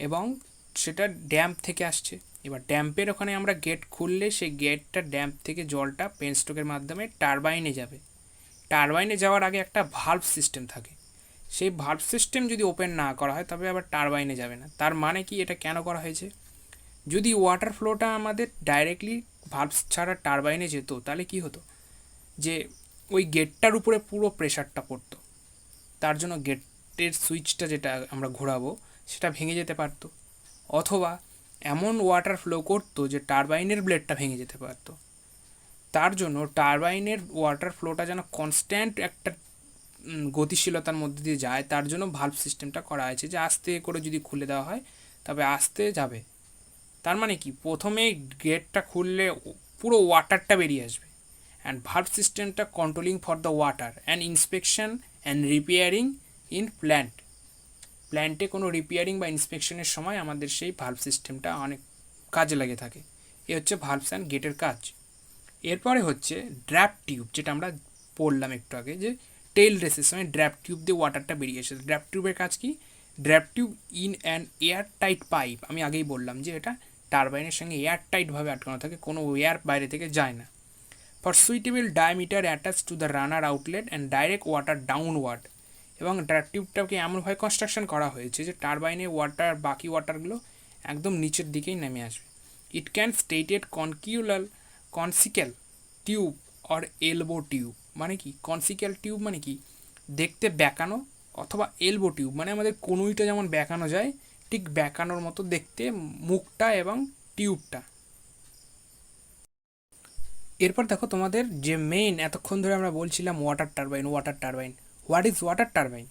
এবং সেটা ড্যাম্প থেকে আসছে। এবার ড্যাম্পের ওখানে আমরা গেট খুললে সেই গেটটা ড্যাম্প থেকে জলটা পেনস্টকের মাধ্যমে টারবাইনে যাবে। টারবাইনে যাওয়ার আগে একটা ভাল্ব সিস্টেম থাকে, সেই ভাল্ব সিস্টেম যদি ওপেন না করা হয় তবে আবার টারবাইনে যাবে না। তার মানে কি, এটা কেন করা হয়েছে? যদি ওয়াটার ফ্লোটা আমাদের ডাইরেক্টলি ভাল্ব ছাড়া টারবাইনে যেত তাহলে কি হতো, যে ওই গেটটার উপরে পুরো প্রেশারটা পড়তো, তার জন্য গেটের সুইচটা যেটা আমরা ঘোরাবো সেটা ভেঙে যেতে পারতো, অথবা এমন ওয়াটার ফ্লো করতো যে টারবাইনের ব্লেডটা ভেঙে যেতে পারতো। তার জন্য টারবাইনের ওয়াটার ফ্লোটা যেন কনস্ট্যান্ট একটা গতিশীলতার মধ্যে দিয়ে যায়, তার জন্য ভাল্ব সিস্টেমটা করা হয়েছে যে আস্তে করে যদি খুলে দেওয়া হয় তবে আস্তে যাবে। তার মানে কি, প্রথমে গেটটা খুললে পুরো ওয়াটারটা বেরিয়ে আসবে, অ্যান্ড ভাল্ব সিস্টেমটা controlling for the water and inspection and repairing in প্ল্যান্টে কোনো রিপেয়ারিং বা ইন্সপেকশনের সময় আমাদের সেই ভাল্ব সিস্টেমটা অনেক কাজে লাগে থাকে। এ হচ্ছে ভাল্বস অ্যান্ড গেটের কাজ। এরপরে হচ্ছে ড্র্যাপ টিউব, যেটা আমরা পড়লাম একটু আগে, যে টেল রেসের সময় ড্র্যাপ টিউব দিয়ে ওয়াটারটা বেরিয়ে এসেছে। ড্র্যাপ টিউবের কাজ কি? Draft tube in an air tight pipe, আমি আগেই বললাম যে এটা টারবাইনের সঙ্গে এয়ার টাইটভাবে আটকানো থাকে, কোনো এয়ার বাইরে থেকে যায় না। For suitable diameter attach to the runner outlet and direct water downward. এবং ড্র্যাপ টিউবটাকে এমনভাবে কনস্ট্রাকশন করা হয়েছে যে টারবাইনে ওয়াটার, বাকি ওয়াটারগুলো একদম নিচের দিকেই নেমে আসবে। It can stated conical tube or elbow tube. মানে কি কনসিক্যাল টিউব? মানে কি, দেখতে বেঁকানো, অথবা এলবো টিউব মানে আমাদের কনুইটা যেমন বেঁকানো যায় ঠিক বেঁকানোর মতো দেখতে মুখটা এবং টিউবটা। এরপর দেখো তোমাদের যে মেইন এতক্ষণ ধরে আমরা বলছিলাম water turbine. What is water turbine?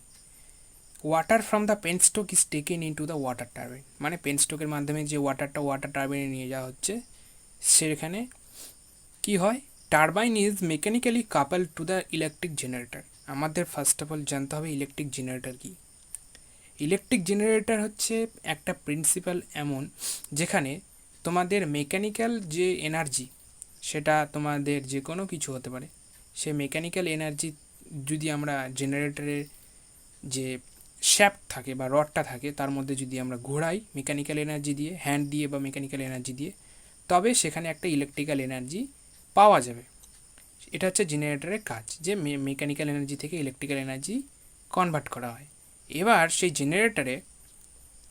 Water from the penstock is taken into the water turbine. মানে পেনস্টকের মাধ্যমে যে ওয়াটারটা ওয়াটার টারবাইনে নিয়ে যাওয়া হচ্ছে, সেখানে কি হয়, turbine is mechanically couple to the electric generator. আমাদের ফার্স্ট অফ অল জানতে হবে ইলেকট্রিক জেনারেটর কি। ইলেকট্রিক জেনারেটর হচ্ছে একটা প্রিন্সিপাল এমন যেখানে তোমাদের মেকানিক্যাল যে এনার্জি, সেটা তোমাদের যে কোনো কিছু হতে পারে, সে মেকানিক্যাল এনার্জি যদি আমরা জেনারেটরের যে শ্যাফট থাকে বা রডটা থাকে তার মধ্যে যদি আমরা ঘোরাই মেকানিক্যাল এনার্জি দিয়ে, হ্যান্ড দিয়ে বা মেকানিক্যাল এনার্জি দিয়ে, তবে সেখানে একটা ইলেকট্রিক্যাল এনার্জি পাওয়া যাবে। এটা হচ্ছে জেনারেটরের কাজ, যে মেকানিক্যাল এনার্জি থেকে ইলেকট্রিক্যাল এনার্জি কনভার্ট করা হয়। এবার সেই জেনারেটরে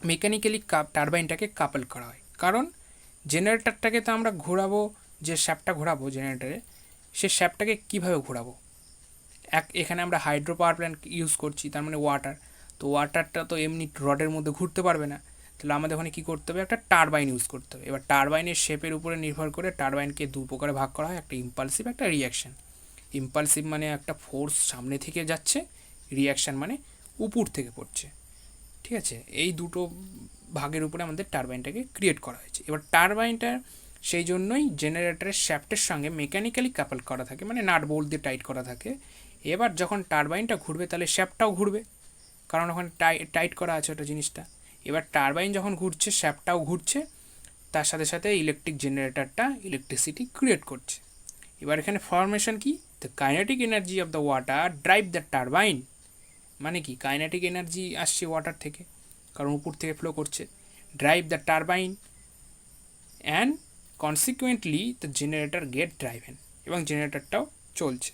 মেকানিক্যালি টারবাইনটাকে কাপল করা হয়, কারণ জেনারেটরটাকে তো আমরা ঘোরাবো, যে শ্যাফটটা ঘোরাবো জেনারেটরে, সে শ্যাফটটাকে কীভাবে ঘোরাবো? এখানে আমরা হাইড্রো পাওয়ার প্ল্যান্ট ইউজ করছি, তার মানে ওয়াটার, তো ওয়াটারটা তো এমনি রডের মধ্যে ঘুরতে পারবে না, তাহলে আমাদের ওখানে কী করতে হবে, একটা টারবাইন ইউজ করতে হবে। এবার টারবাইনের শেপের উপরে নির্ভর করে টারবাইনকে দু প্রকারে ভাগ করা হয়, একটা ইম্পালসিভ, একটা রিয়াকশান। ইম্পালসিভ মানে একটা ফোর্স সামনে থেকে যাচ্ছে, রিয়াকশান মানে উপর থেকে পড়ছে। ঠিক আছে, এই দুটো ভাগের উপরে আমাদের টারবাইনটাকে ক্রিয়েট করা হয়েছে। এবার টারবাইনটা সেই জন্যই জেনারেটরের শ্যাফটের সঙ্গে মেকানিক্যালি কাপল করা থাকে, মানে নাট বোল্ট দিয়ে টাইট করা থাকে। এবার যখন টারবাইনটা ঘুরবে তাহলে শ্যাফটটাও ঘুরবে, কারণ ওখানে টাইট করা আছে ওটা জিনিসটা। এবার টারবাইন যখন ঘুরছে শ্যাফটটাও ঘুরছে, তার সাথে সাথে ইলেকট্রিক জেনারেটরটা ইলেকট্রিসিটি ক্রিয়েট করছে। এবার এখানে ফরমেশন কি, the kinetic energy of the water drive the turbine. মানে কি, কাইনেটিক এনার্জি আসছে ওয়াটার থেকে, কারণ উপর থেকে ফ্লো করছে, drive the turbine and consequently the generator get driven, এবং জেনারেটরটাও চলছে।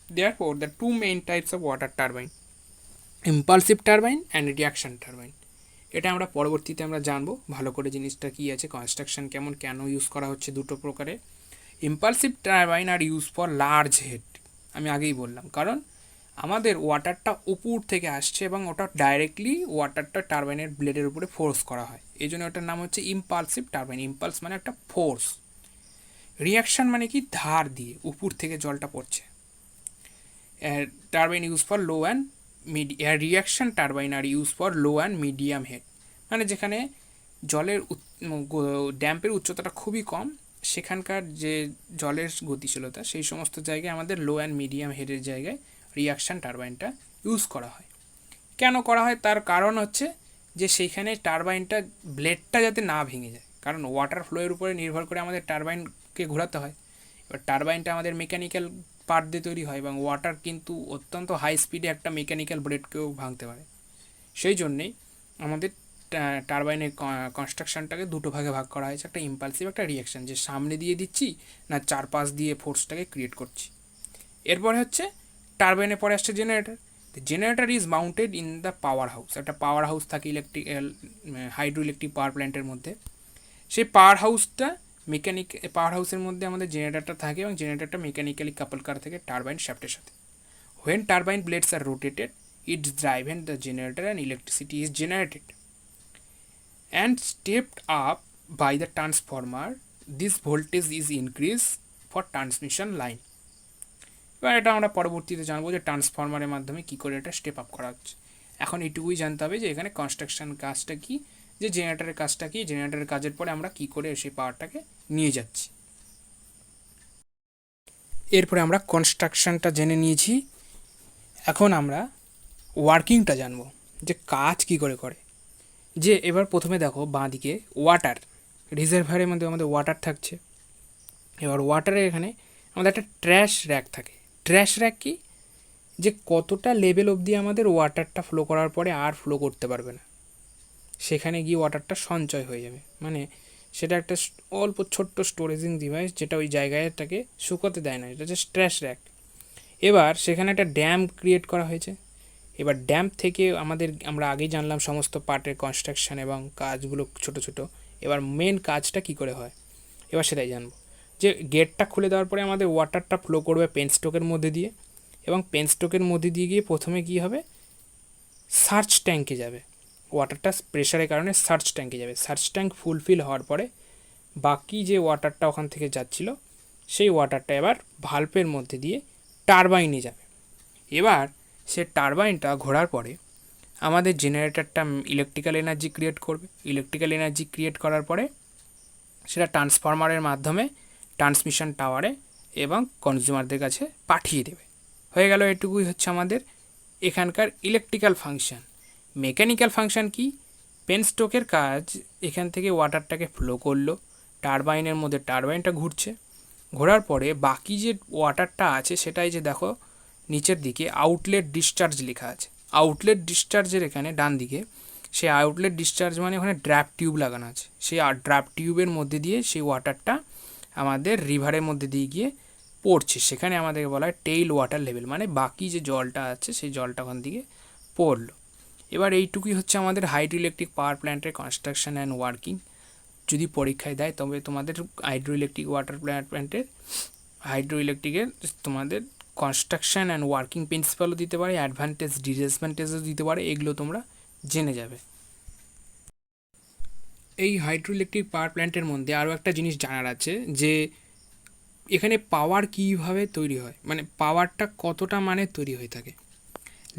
Therefore, the two main types of water turbine, impulsive turbine and reaction turbine. এটা আমরা পরবর্তীতে আমরা জানবো ভালো করে জিনিসটা কী আছে, কনস্ট্রাকশন কেমন, কেন ইউজ করা হচ্ছে দুটো প্রকারে। Impulsive turbine are use for large head, আমি আগেই বললাম, কারণ আমাদের ওয়াটারটা উপর থেকে আসছে এবং ওটা ডাইরেক্টলি ওয়াটারটা টারবাইনের ব্লেডের উপরে ফোর্স করা হয়, এই জন্য ওটার নাম হচ্ছে ইম্পালসিভ টারবাইন। ইম্পালস মানে একটা ফোর্স, রিয়াকশান মানে কি ধার দিয়ে উপর থেকে জলটা পড়ছে। Turbine use for low and reaction turbine are use for low and medium head, মানে যেখানে জলের ড্যাম্পের উচ্চতাটা খুবই কম, সেখানকার যে জলের গতিশীলতা সেই সমস্ত জায়গায় আমাদের লো অ্যান্ড মিডিয়াম হেডের জায়গায় রিয়াকশান টারবাইনটা ইউজ করা হয়। কেন করা হয় তার কারণ হচ্ছে যে সেইখানে টারবাইনটা ব্লেডটা যাতে না ভেঙে যায়, কারণ ওয়াটার ফ্লোয়ের উপরে নির্ভর করে আমাদের টারবাইনকে ঘোরাতে হয়। এবার টারবাইনটা আমাদের মেকানিক্যাল পার্ট দিয়ে তৈরি হয় এবং ওয়াটার কিন্তু অত্যন্ত হাই স্পিডে একটা মেকানিক্যাল ব্লেডকেও ভাঙতে পারে। সেই জন্যেই আমাদের টারবাইনের কনস্ট্রাকশনটাকে দুটো ভাগে ভাগ করা হয়েছে, একটা ইম্পালসিভ একটা রিয়াকশান, যে সামনে দিয়ে দিচ্ছি না চারপাশ দিয়ে ফোর্সটাকে ক্রিয়েট করছি। এরপরে হচ্ছে টারবাইনের পরে আসছে generator. Generator is mounted in the power house. একটা পাওয়ার হাউস থাকে ইলেকট্রিক্যাল হাইড্রো ইলেকট্রিক পাওয়ার প্ল্যান্টের মধ্যে। সেই পাওয়ার হাউসটা পাওয়ার হাউসের মধ্যে আমাদের জেনারেটরটা থাকে এবং জেনারেটরটা মেকানিক্যালি কাপল করা থাকে টারবাইন শ্যাফটের সাথে। When turbine blades are rotated, it's driven the generator and electricity is generated and stepped up by the transformer. This voltage is increased for transmission line. এবার এটা আমরা পরবর্তীতে জানবো যে ট্রান্সফরমারের মাধ্যমে কী করে এটা স্টেপ আপ করা হচ্ছে। এখন এটুকুই জানতে হবে যে এখানে কনস্ট্রাকশন কাজটা কী, যে জেনারেটরের কাজটা কী, জেনারেটরের কাজের পরে আমরা কী করে সেই পাওয়ারটাকে নিয়ে যাচ্ছি। এরপরে আমরা কনস্ট্রাকশনটা জেনে নিয়েছি, এখন আমরা ওয়ার্কিংটা জানবো যে কাজ কী করে করে। যে এবার প্রথমে দেখো বাঁদিকে ওয়াটার রিজার্ভারের মধ্যে আমাদের ওয়াটার থাকছে। এবার ওয়াটারের এখানে আমাদের একটা ট্র্যাশ র্যাক থাকে। ট্র্যাশ র্যাক কি, যে কতটা লেভেল অবধি আমাদের ওয়াটারটা ফ্লো করার পরে আর ফ্লো করতে পারবে না, সেখানে গিয়ে ওয়াটারটা সঞ্চয় হয়ে যাবে, মানে সেটা একটা অল্প ছোট্ট স্টোরেজিং ডিভাইস যেটা ওই জায়গাটাকে শুকোতে দেয় না, এটা হচ্ছে ট্র্যাশ র্যাক। এবার সেখানে একটা ড্যাম ক্রিয়েট করা হয়েছে। এবার ড্যাম থেকে আমরা আগেই জানলাম সমস্ত পার্টের কনস্ট্রাকশন এবং কাজগুলো ছোট ছোট। এবার মেন কাজটা কি করে হয় এবার সেটাই জানবো। যে গেটটা খুলে দেওয়ার পরে আমাদের ওয়াটারটা ফ্লো করবে পেনস্টকের মধ্যে দিয়ে, এবং পেনস্টকের মধ্যে দিয়ে গিয়ে প্রথমে কী হবে, সার্চ ট্যাঙ্কে যাবে। ওয়াটারটা প্রেশারের কারণে সার্চ ট্যাঙ্কে যাবে। সার্চ ট্যাঙ্ক ফুলফিল হওয়ার পরে বাকি যে ওয়াটারটা ওখান থেকে যাচ্ছিল সেই ওয়াটারটা এবার ভাল্বের মধ্যে দিয়ে টারবাইনে যাবে। এবার সে টারবাইনটা ঘোরার পরে আমাদের জেনারেটরটা ইলেকট্রিক্যাল এনার্জি ক্রিয়েট করবে। ইলেকট্রিক্যাল এনার্জি ক্রিয়েট করার পরে সেটা ট্রান্সফরমারের মাধ্যমে ট্রান্সমিশন টাওয়ারে এবং কনজিউমারদের কাছে পাঠিয়ে দেবে। হয়ে গেল, এটুকুই হচ্ছে আমাদের এখানকার ইলেকট্রিক্যাল ফাংশন। মেকানিক্যাল ফাংশন কি, পেনস্টকের কাজ এখান থেকে ওয়াটারটাকে ফ্লো করলো, টারবাইনের মধ্যে টারবাইনটা ঘুরছে, ঘোরার পরে বাকি যে ওয়াটারটা আছে সেটাই যে দেখো নিচের দিকে আউটলেট ডিসচার্জ লেখা আছে। আউটলেট ডিসচার্জের এখানে ডান দিকে সেই আউটলেট ডিসচার্জ মানে ওখানে ড্র্যাপ টিউব লাগানো আছে। সেই ড্র্যাপ টিউবের মধ্যে দিয়ে সেই ওয়াটারটা আমাদের রিভারের মধ্যে দিয়ে গিয়ে পড়ছে। সেখানে আমাদেরকে বলা হয় টেইল ওয়াটার লেভেল, মানে বাকি যে জলটা আছে সেই জলটা ওখান থেকে পড়লো। এবার এইটুকুই হচ্ছে আমাদের হাইড্রো ইলেকট্রিক পাওয়ার প্ল্যান্টের কনস্ট্রাকশন অ্যান্ড ওয়ার্কিং। যদি পরীক্ষায় দেয় তবে তোমাদের হাইড্রো ইলেকট্রিক ওয়াটার প্ল্যান্টের হাইড্রো ইলেকট্রিকের তোমাদের কনস্ট্রাকশন অ্যান্ড ওয়ার্কিং প্রিন্সিপালও দিতে পারে, অ্যাডভান্টেজ ডিসঅ্যাডভান্টেজও দিতে পারে, এগুলো তোমরা জেনে যাবে। এই হাইড্রো ইলেকট্রিক পাওয়ার প্ল্যান্টের মধ্যে আরও একটা জিনিস জানার আছে, যে এখানে পাওয়ার কীভাবে তৈরি হয়, মানে পাওয়ারটা কতটা মানের তৈরি হয়ে থাকে।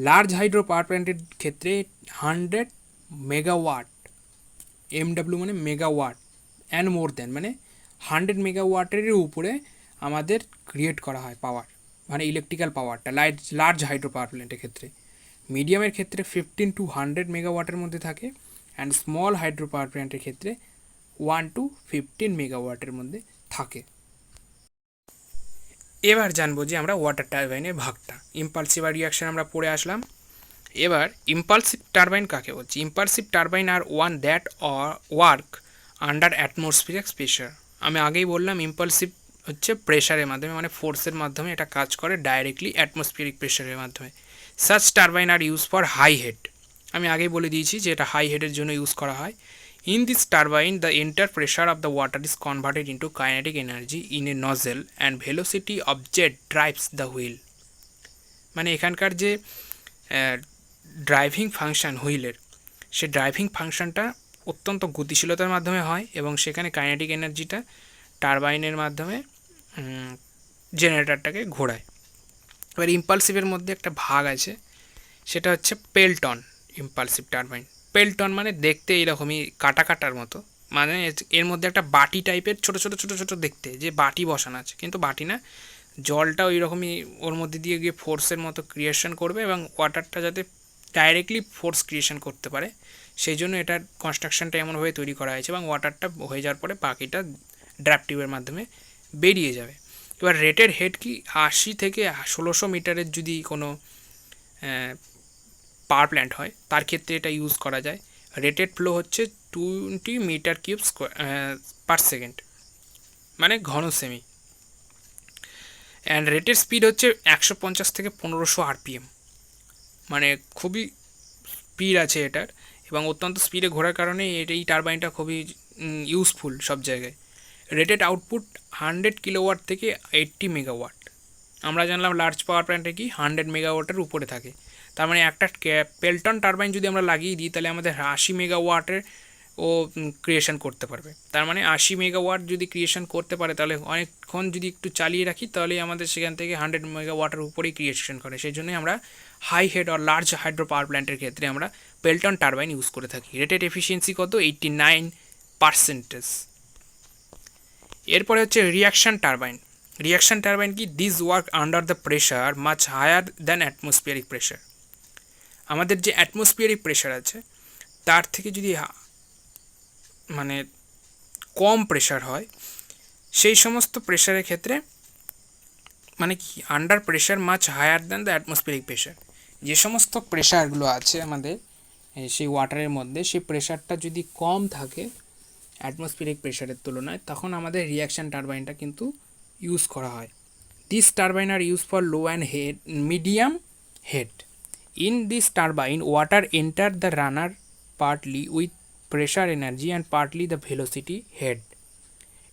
লার্জ হাইড্রো পাওয়ার প্ল্যান্টের ক্ষেত্রে 100 মেগাওয়াট, এমডাব্লিউ মানে মেগাওয়াট, অ্যান্ড মোর দ্যান মানে 100 মেগাওয়াটের উপরে আমাদের ক্রিয়েট করা হয় পাওয়ার, মানে ইলেকট্রিক্যাল পাওয়ারটা লার্জ হাইড্রো পাওয়ার প্ল্যান্টের ক্ষেত্রে। মিডিয়ামের ক্ষেত্রে 15 to 100 মেগাওয়াটের মধ্যে থাকে, অ্যান্ড স্মল হাইড্রো পাওয়ার প্ল্যান্টের ক্ষেত্রে 1 to 15 মেগাওয়াটের মধ্যে থাকে। এবার জানবো যে আমরা ওয়াটার টারবাইনের ভাগটা, ইম্পালসিভ আর রিয়াকশন আমরা পড়ে আসলাম। এবার ইম্পালসিভ টারবাইন কাকে বলছি। Impulsive turbine are one that work under atmospheric pressure. আমি আগেই বললাম ইম্পালসিভ হচ্ছে প্রেশারের মাধ্যমে, মানে ফোর্সের মাধ্যমে এটা কাজ করে ডাইরেক্টলি অ্যাটমসফিয়ারিক প্রেশারের মাধ্যমে। Such turbine are use for high head. আমি আগেই বলে দিয়েছি যে এটা হাই হেডের জন্য ইউজ করা হয়। In this turbine, the entire pressure of the water is converted into kinetic energy in a nozzle and velocity of jet drives the wheel. মানে এখানকার যে ড্রাইভিং ফাংশন হুইলের, সে ড্রাইভিং ফাংশনটা অত্যন্ত গতিশীলতার মাধ্যমে হয় এবং সেখানে কাইনেটিক এনার্জিটা টারবাইনের মাধ্যমে জেনারেটরটাকে ঘোরায়। এবার ইম্পালসিভের মধ্যে একটা ভাগ আছে, সেটা হচ্ছে পেল্টন ইম্পালসিভ টারবাইন। পেল্টন মানে দেখতে এরকমই কাটা কাটার মতো, মানে এর মধ্যে একটা বাটি টাইপের ছোট ছোট ছোট ছোট দেখতে, যে বাটি বসানো আছে, কিন্তু বাটি না, জলটা ওই রকমই ওর মধ্যে দিয়ে গিয়ে ফোর্সের মতো ক্রিয়েশন করবে এবং ওয়াটারটা যাতে ডাইরেক্টলি ফোর্স ক্রিয়েশন করতে পারে, সেই জন্য এটার কনস্ট্রাকশনটা এমনভাবে তৈরি করা হয়েছে, এবং ওয়াটারটা হয়ে যাওয়ার পরে বাকিটা ড্র্যাপ টিউবের মাধ্যমে বেরিয়ে যাবে। এবার রেটেড হেড কি, 80 থেকে 1600 মিটারের যদি কোনো পাওয়ার প্ল্যান্ট হয় তার ক্ষেত্রে এটা ইউজ করা যায়। রেটেড ফ্লো হচ্ছে 20 মিটার কিউব পার সেকেন্ড, মানে ঘন সেমি। অ্যান্ড রেটেড স্পিড হচ্ছে 150 থেকে 1500 আরপিএম, মানে খুবই স্পিড আছে এটার, এবং অত্যন্ত স্পিডে ঘোরার কারণে এই টারবাইনটা খুবই ইউজফুল সব জায়গায়। রেটেড আউটপুট 100 কিলোওয়াট থেকে 80 মেগাওয়াট। আমরা জানলাম লার্জ পাওয়ার প্ল্যান্টে কি 100 মেগাওয়াটের উপরে থাকে, তার মানে একটা পেল্টন টারবাইন যদি আমরা লাগিয়ে দিই তাহলে আমাদের 80 মেগাওয়াটের ও ক্রিয়েশন করতে পারবে। তার মানে 80 মেগাওয়াট যদি ক্রিয়েশন করতে পারে তাহলে অনেকক্ষণ যদি একটু চালিয়ে রাখি তাহলে আমাদের সেখান থেকে 100 মেগাওয়াটের উপরেই ক্রিয়েশন করে। সেই জন্যই আমরা হাই হেড আর লার্জ হাইড্রো পাওয়ার প্ল্যান্টের ক্ষেত্রে আমরা পেল্টন টারবাইন ইউজ করে থাকি। রেটেড এফিসিয়েন্সি কত, 89%। এরপরে হচ্ছে রিয়াকশান টারবাইন। রিয়াকশান টারবাইন কি, this work under the pressure much higher than atmospheric pressure. আমাদের যে অ্যাটমসফিয়ারিক প্রেশার আছে তার থেকে যদি মানে কম প্রেশার হয়, সেই সমস্ত প্রেশারের ক্ষেত্রে মানে কি, under pressure much higher than the atmospheric pressure, যে সমস্ত প্রেশারগুলো আছে আমাদের সেই ওয়াটারের মধ্যে, সেই প্রেশারটা যদি কম থাকে অ্যাটমসফিয়ারিক প্রেশারের তুলনায়, তখন আমাদের রিয়াকশান টারবাইনটা কিন্তু ইউজ করা হয়। This turbine are use for low and head medium head. In this turbine water enter the runner partly with pressure energy and partly the velocity head.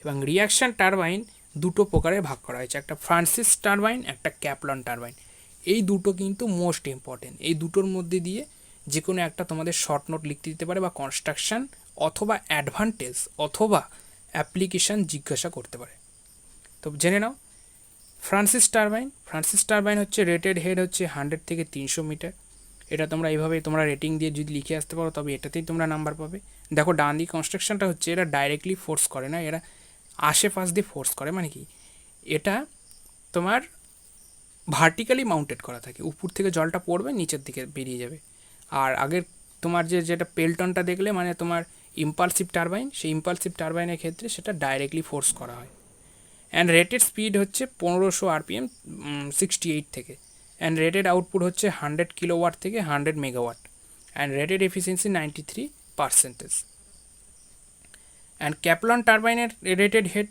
এবং রিয়াকশান টারবাইন দুটো প্রকারে ভাগ করা হয়েছে, একটা ফ্রান্সিস টারবাইন, একটা ক্যাপলন টারবাইন। এই দুটো কিন্তু মোস্ট ইম্পর্টেন্ট, এই দুটোর মধ্যে দিয়ে যে কোনো একটা তোমাদের শর্ট নোট লিখতে দিতে পারে, বা কনস্ট্রাকশান অথবা অ্যাডভান্টেজ অথবা অ্যাপ্লিকেশান জিজ্ঞাসা করতে পারে। তো জেনে নাও ফ্রান্সিস টারবাইন হচ্ছে রেটেড হেড হচ্ছে 100 থেকে 300 মিটার। এটা তোমরা এইভাবে তোমরা রেটিং দিয়ে যদি লিখে আসতে পারো তবে এটাতেই তোমরা নাম্বার পাবে। দেখো ডান দিক কনস্ট্রাকশনটা হচ্ছে, এরা ডাইরেক্টলি ফোর্স করে না, এরা আশেপাশ দিয়ে ফোর্স করে, মানে কি, এটা তোমার ভার্টিক্যালি মাউন্টেড করা থাকে, উপর থেকে জলটা পড়বে নিচের দিকে বেরিয়ে যাবে। আর আগের তোমার যেটা পেল্টনটা দেখলে মানে তোমার ইম্পালসিভ টারবাইন, সেই ইম্পালসিভ টারবাইনের ক্ষেত্রে সেটা ডাইরেক্টলি ফোর্স করা হয়। অ্যান্ড রেটেড স্পিড হচ্ছে 1500 আরপিএম 68 থেকে। অ্যান্ড রেটেড আউটপুট হচ্ছে 100 কিলোওয়াট থেকে 100 megawatt. And rated efficiency 93%। And Kaplan টারবাইনের রেটেড হেড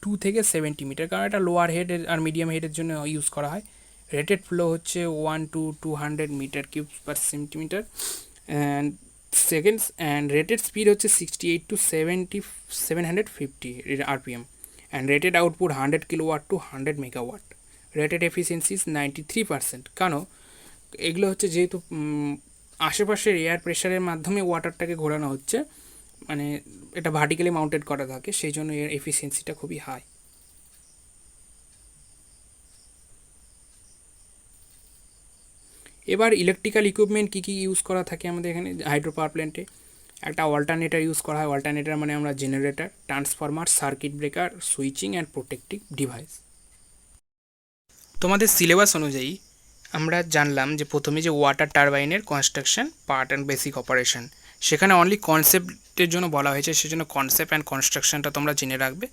2 থেকে 70 মিটার, কারণ এটা লোয়ার হেড আর মিডিয়াম হেডের জন্য ইউজ করা হয়। রেটেড ফ্লো হচ্ছে 1 to 200 metre cube per centimetre and seconds. And rated speed হচ্ছে 68 to 750 RPM. And rated output 100 kilowatt to 100 megawatt. Rated efficiency 93%। কেন, এগুলো হচ্ছে যেহেতু আশেপাশের এয়ার প্রেশারের মাধ্যমে ওয়াটারটাকে ঘোরানো হচ্ছে, মানে এটা ভার্টিক্যালি মাউন্টেড করা থাকে, সেই জন্য এর এফিসিয়েন্সিটা খুবই হাই। এবার ইলেকট্রিক্যাল ইকুইপমেন্ট কী কী ইউজ করা থাকে আমাদের এখানে হাইড্রো পাওয়ার প্ল্যান্টে। একটা অল্টারনেটার ইউজ করা হয়, অল্টারনেটার মানে আমরা generator, transformer, circuit breaker, switching and protective device. তোমাদের সিলেবাস অনুযায়ী আমরা জানলাম যে প্রথমে যে ওয়াটার টারবাইনের construction part and basic operation, সেখানে অনলি কনসেপ্টের জন্য বলা হয়েছে, সেজন্য কনসেপ্ট অ্যান্ড কনস্ট্রাকশনটা তোমরা জেনে রাখবে।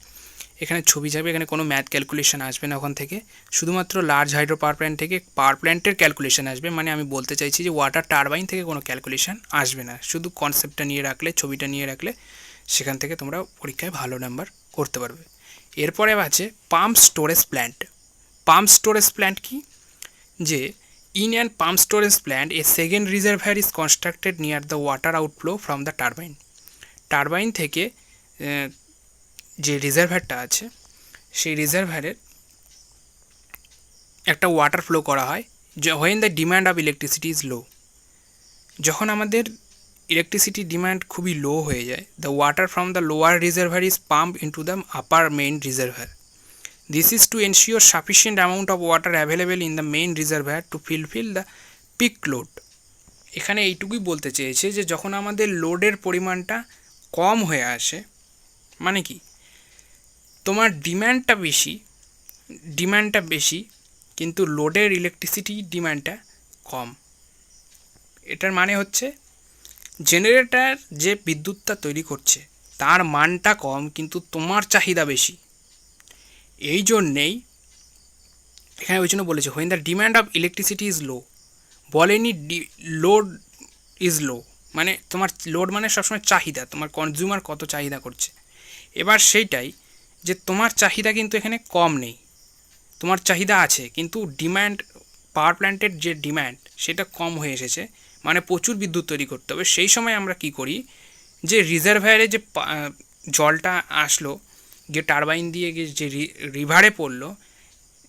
এখানে ছবি যাবে, এখানে কোনো ম্যাথ ক্যালকুলেশন আসবে না ওখান থেকে, শুধুমাত্র লার্জ হাইড্রো পাওয়ার প্ল্যান্ট থেকে পাওয়ার প্ল্যান্টের ক্যালকুলেশন আসবে। মানে আমি বলতে চাইছি যে ওয়াটার টারবাইন থেকে কোনো ক্যালকুলেশন আসবে না, শুধু কনসেপ্টটা নিয়ে রাখলে, ছবিটা নিয়ে রাখলে সেখান থেকে তোমরা পরীক্ষায় ভালো নাম্বার করতে পারবে। এরপরে আছে pump storage plant. Pump storage plant কি, যে in an pump storage plant a second reservoir is constructed near the water outflow from the turbine. Turbine থেকে যে রিজার্ভারটা আছে সেই রিজার্ভারের একটা ওয়াটার ফ্লো করা হয় when the demand of electricity is low. যখন আমাদের ইলেকট্রিসিটি ডিমান্ড খুবই লো হয়ে যায়, the water from the lower reservoir is pumped into the upper main reservoir. This is to ensure sufficient amount of water available in the main reservoir to fulfill the peak load. এখানে এইটুকুই বলতে চেয়েছে যে যখন আমাদের লোডের পরিমাণটা কম হয়ে আসে, মানে কি তোমার ডিম্যান্ডটা বেশি কিন্তু লোডের ইলেকট্রিসিটি ডিম্যান্ডটা কম। এটার মানে হচ্ছে জেনারেটর যে বিদ্যুৎটা তৈরি করছে তার মানটা কম কিন্তু তোমার চাহিদা বেশি। এই জন্যেই এখানে ওই জন্য বলেছে when the demand of electricity is low, বলেনি লোড ইজ লো, মানে তোমার লোড মানে সবসময় চাহিদা, তোমার কনজিউমার কত চাহিদা করছে। এবার সেইটাই যে তোমার চাহিদা কিন্তু এখানে কম নেই, তোমার চাহিদা আছে কিন্তু ডিম্যান্ড, পাওয়ার প্ল্যান্টের যে ডিম্যান্ড সেটা কম হয়ে এসেছে, মানে প্রচুর বিদ্যুৎ তৈরি করতে হবে। সেই সময় আমরা কি করি, যে রিজার্ভায়ারে যে জলটা আসলো, যে টারবাইন দিয়ে যে রিভারে পড়লো,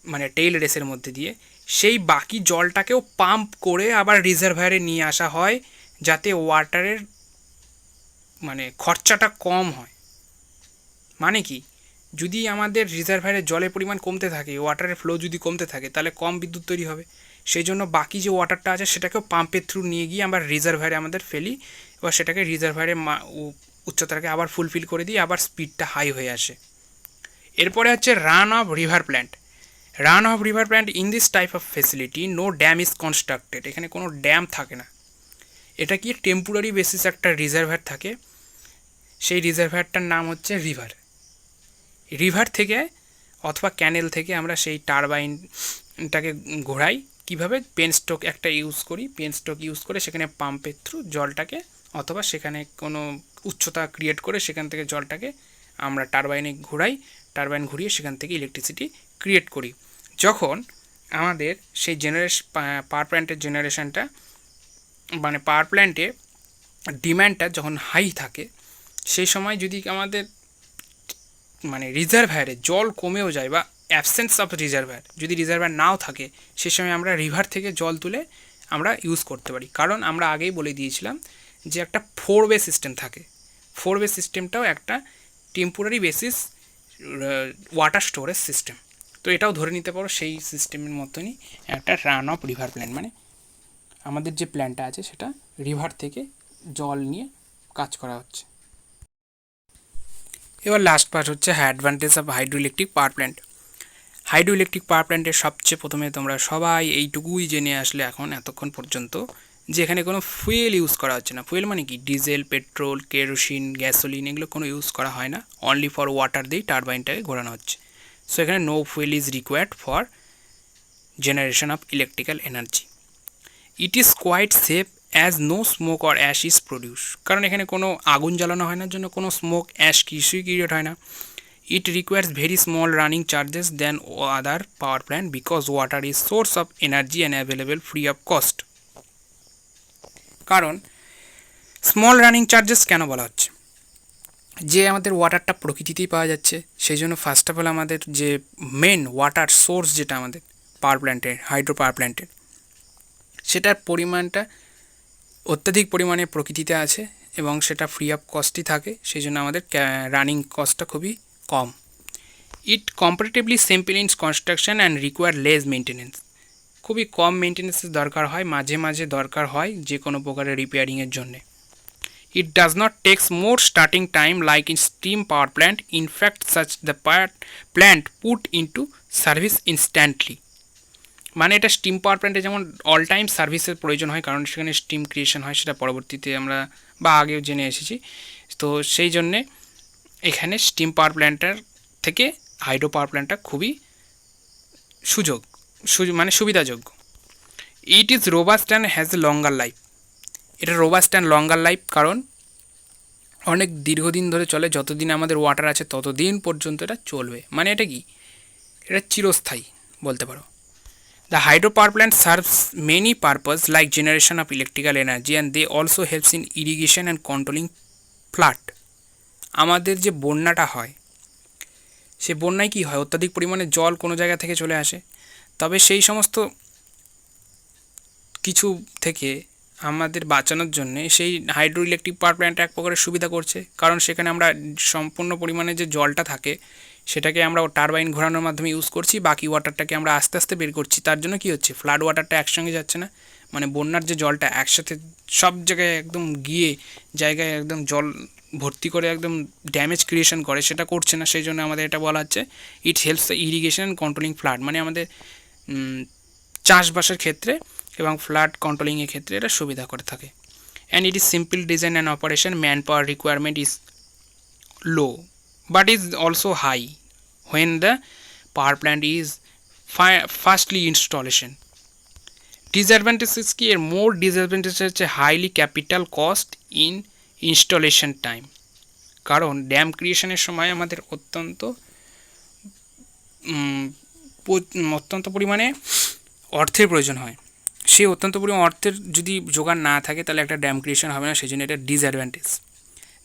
মানে টেইল রেসের মধ্যে দিয়ে, সেই বাকি জলটাকেও পাম্প করে আবার রিজার্ভায়ারে নিয়ে আসা হয় যাতে ওয়াটারের মানে খরচাটা কম হয়। মানে কি, যদি আমাদের রিজার্ভায়ারের জলের পরিমাণ কমতে থাকে, ওয়াটারের ফ্লো যদি কমতে থাকে, তাহলে কম বিদ্যুৎ তৈরি হবে। সেই জন্য বাকি যে ওয়াটারটা আছে সেটাকেও পাম্পের থ্রু নিয়ে গিয়ে আমরা রিজার্ভায়ারে আমাদের ফেলি, এবার সেটাকে রিজার্ভায়ারের উচ্চতাটাকে আবার ফুলফিল করে দিয়ে আবার স্পিডটা হাই হয়ে আসে। এরপরে হচ্ছে run of river plant. Run of river plant in this type of facility no dam is constructed. এখানে কোনো ড্যাম থাকে না, এটা কি টেম্পোরারি বেসিস একটা রিজার্ভার থাকে, সেই রিজার্ভারটার নাম হচ্ছে রিভার থেকে অথবা ক্যানেল থেকে আমরা সেই টারবাইনটাকে ঘোরাই। কীভাবে, পেনস্টক একটা ইউজ করি, পেনস্টক ইউজ করে সেখানে পাম্পের থ্রু জলটাকে, অথবা সেখানে কোনো উচ্চতা ক্রিয়েট করে সেখান থেকে জলটাকে আমরা টারবাইনে ঘোরাই, টারবাইন ঘুরিয়ে সেখান থেকে ইলেকট্রিসিটি ক্রিয়েট করি। যখন আমাদের সেই পাওয়ার প্ল্যান্টের জেনারেশনটা, মানে পাওয়ার প্ল্যান্টে ডিম্যান্ডটা যখন হাই থাকে, সেই সময় যদি আমাদের মানে রিজার্ভায়ারে জল কমেও যায় বা অ্যাবসেন্স অফ রিজার্ভায়ার, যদি রিজার্ভায়ার নাও থাকে, সে সময় আমরা রিভার থেকে জল তুলে আমরা ইউজ করতে পারি। কারণ আমরা আগেই বলে দিয়েছিলাম যে একটা 4-ওয়ে সিস্টেম থাকে, 4-ওয়ে সিস্টেমটাও একটা temporary basis water storage system. তো এটাও ধরে নিতে পারো সেই সিস্টেমের মতনই একটা রান অফ রিভার প্ল্যান্ট, মানে আমাদের যে প্ল্যান্টটা আছে সেটা রিভার থেকে জল নিয়ে কাজ করা হচ্ছে। এবার লাস্ট পার্ট হচ্ছে advantage of hydro electric power plant. Hydro electric power প্ল্যান্টের সবচেয়ে প্রথমে তোমরা সবাই এইটুকুই জেনে আসলে এতক্ষণ পর্যন্ত, যে এখানে কোনো ফুয়েল ইউজ করা হচ্ছে না। ফুয়েল মানে কি, ডিজেল, পেট্রোল, কেরোসিন, গ্যাসোলিন, এগুলো কোনো ইউজ করা হয় না, অনলি ফর ওয়াটার দিয়েই টারবাইনটাকে ঘোরানো হচ্ছে। সো এখানে no fuel is required for generation of electrical energy. It is quite safe as no smoke or ash is produce. কারণ এখানে কোনো আগুন জ্বালানো হয় না, জন্য কোনো স্মোক অ্যাশ কিছুই ক্রিয়েট হয় না। It requires very small running charges then other power plant because water is source of energy and available free of cost. কারণ স্মল রানিং চার্জেস কেন বলা হচ্ছে, যে আমাদের ওয়াটারটা প্রকৃতিতেই পাওয়া যাচ্ছে, সেই জন্য ফার্স্ট অফ অল আমাদের যে মেন ওয়াটার সোর্স যেটা আমাদের পাওয়ার প্ল্যান্টের, হাইড্রো পাওয়ার প্ল্যান্টের, সেটার পরিমাণটা অত্যাধিক পরিমাণে প্রকৃতিতে আছে এবং সেটা ফ্রি অফ কস্টই থাকে, সেই জন্য আমাদের রানিং কস্টটা খুবই কম। It comparatively simple in construction and require less maintenance. খুবই কম মেনটেন্যান্সের দরকার হয়, মাঝে মাঝে দরকার হয় যে কোনো প্রকারের রিপেয়ারিংয়ের জন্যে। It does not takes more starting time like in steam power plant. In fact, such the plant put into service instantly. মানে এটা স্টিম পাওয়ার প্ল্যান্টে যেমন অল টাইম সার্ভিসের প্রয়োজন হয়, কারণ সেখানে স্টিম ক্রিয়েশন হয়, সেটা পরবর্তীতে আমরা বা আগেও জেনে এসেছি। তো সেই জন্যে এখানে স্টিম পাওয়ার প্ল্যান্টের থেকে হাইড্রো পাওয়ার প্ল্যান্টটা খুবই মানে সুবিধাযোগ্য। It is robust and has a longer life. এটা রোবাস্ট অ্যান্ড লঙ্গার লাইফ, কারণ অনেক দীর্ঘদিন ধরে চলে, যতদিন আমাদের ওয়াটার আছে ততদিন পর্যন্ত এটা চলবে। মানে এটা কি, এটা চিরস্থায়ী বলতে পারো। The hydropower plant serves many purposes like generation of electrical energy and they also helps in irrigation and controlling flood. আমাদের যে বন্যাটা হয়, সে বন্যায় কি হয়, অত্যাধিক পরিমাণে জল কোনো জায়গা থেকে চলে আসে, তবে সেই সমস্ত কিছু থেকে আমাদের বাঁচানোর জন্যে সেই হাইড্রো ইলেকট্রিক পাওয়ার প্ল্যান্ট এক প্রকারের সুবিধা করছে। কারণ সেখানে আমরা সম্পূর্ণ পরিমাণে যে জলটা থাকে সেটাকে আমরা টারবাইন ঘোরানোর মাধ্যমে ইউজ করছি, বাকি ওয়াটারটাকে আমরা আস্তে আস্তে বের করছি। তার জন্য কি হচ্ছে, ফ্লাড ওয়াটারটা একসঙ্গে যাচ্ছে না, মানে বন্যার যে জলটা একসাথে সব জায়গায় একদম গিয়ে জায়গায় একদম জল ভর্তি করে একদম ড্যামেজ ক্রিয়েশন করে, সেটা করছে না। সেই জন্য আমাদের এটা বলা হচ্ছে it helps the irrigation and controlling flood, মানে আমাদের চাষবাসের ক্ষেত্রে এবং ফ্লাড কন্ট্রোলিংয়ের ক্ষেত্রে এটা সুবিধা করে থাকে। And it is simple design and operation, man power requirement is low but is also high when the power plant is firstly installation. Disadvantages কি এর? মোর ডিসঅ্যাডভান্টেজ হচ্ছে highly capital cost in installation time, কারণ ড্যাম ক্রিয়েশনের সময় আমাদের অত্যন্ত পরিমাণে অর্থের প্রয়োজন হয়। সেই অত্যন্ত পরিমাণ অর্থের যদি জোগাড় না থাকে তাহলে একটা ড্যাম ক্রিয়েশন হবে না, সেই জন্য এটা disadvantage.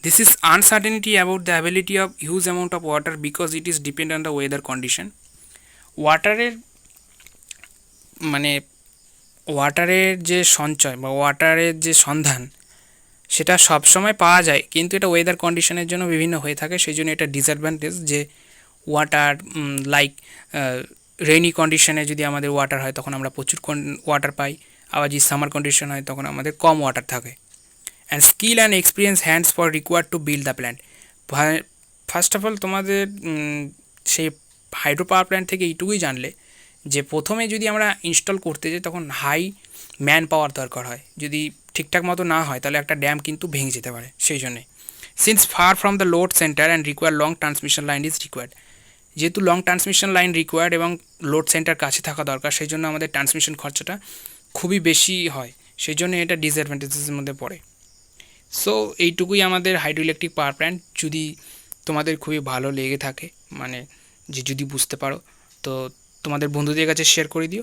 This is uncertainty about the ability of huge amount of water because it is depend on the weather condition. ওয়াটারের মানে ওয়াটারের যে সঞ্চয় বা ওয়াটারের যে সন্ধান সেটা সবসময় পাওয়া যায়, কিন্তু এটা ওয়েদার কন্ডিশনের জন্য বিভিন্ন হয়ে থাকে। সেই জন্য এটা ডিসঅ্যাডভান্টেজ যে ওয়াটার লাইক রেইনি কন্ডিশনে যদি আমাদের ওয়াটার হয় তখন আমরা প্রচুর ওয়াটার পাই, আবার যদি সামার কন্ডিশন হয় তখন আমাদের কম ওয়াটার থাকে। And skill and experience hands for required to build the plant. First of all তোমাদের সেই হাইড্রো পাওয়ার প্ল্যান্ট থেকে এইটুকুই জানলে যে প্রথমে যদি আমরা ইনস্টল করতে যাই তখন হাই ম্যান পাওয়ার দরকার হয়, যদি ঠিকঠাক মতো না হয় তাহলে একটা ড্যাম কিন্তু ভেঙে যেতে পারে। সেই জন্যে since far from the load centre and require long transmission line is required, যেহেতু লং ট্রান্সমিশন লাইন রিকোয়ার্ড এবং লোড সেন্টার কাছে থাকা দরকার, সেই জন্য আমাদের ট্রান্সমিশন খরচাটা খুবই বেশি হয়, সেই জন্য এটা ডিসঅ্যাডভান্টেজেসের মধ্যে পড়ে। সো এইটুকুই আমাদের হাইড্রো ইলেকট্রিক পাওয়ার প্ল্যান্ট। যদি তোমাদের খুবই ভালো লেগে থাকে, মানে যে যদি বুঝতে পারো, তো তোমাদের বন্ধুদের কাছে শেয়ার করে দিও।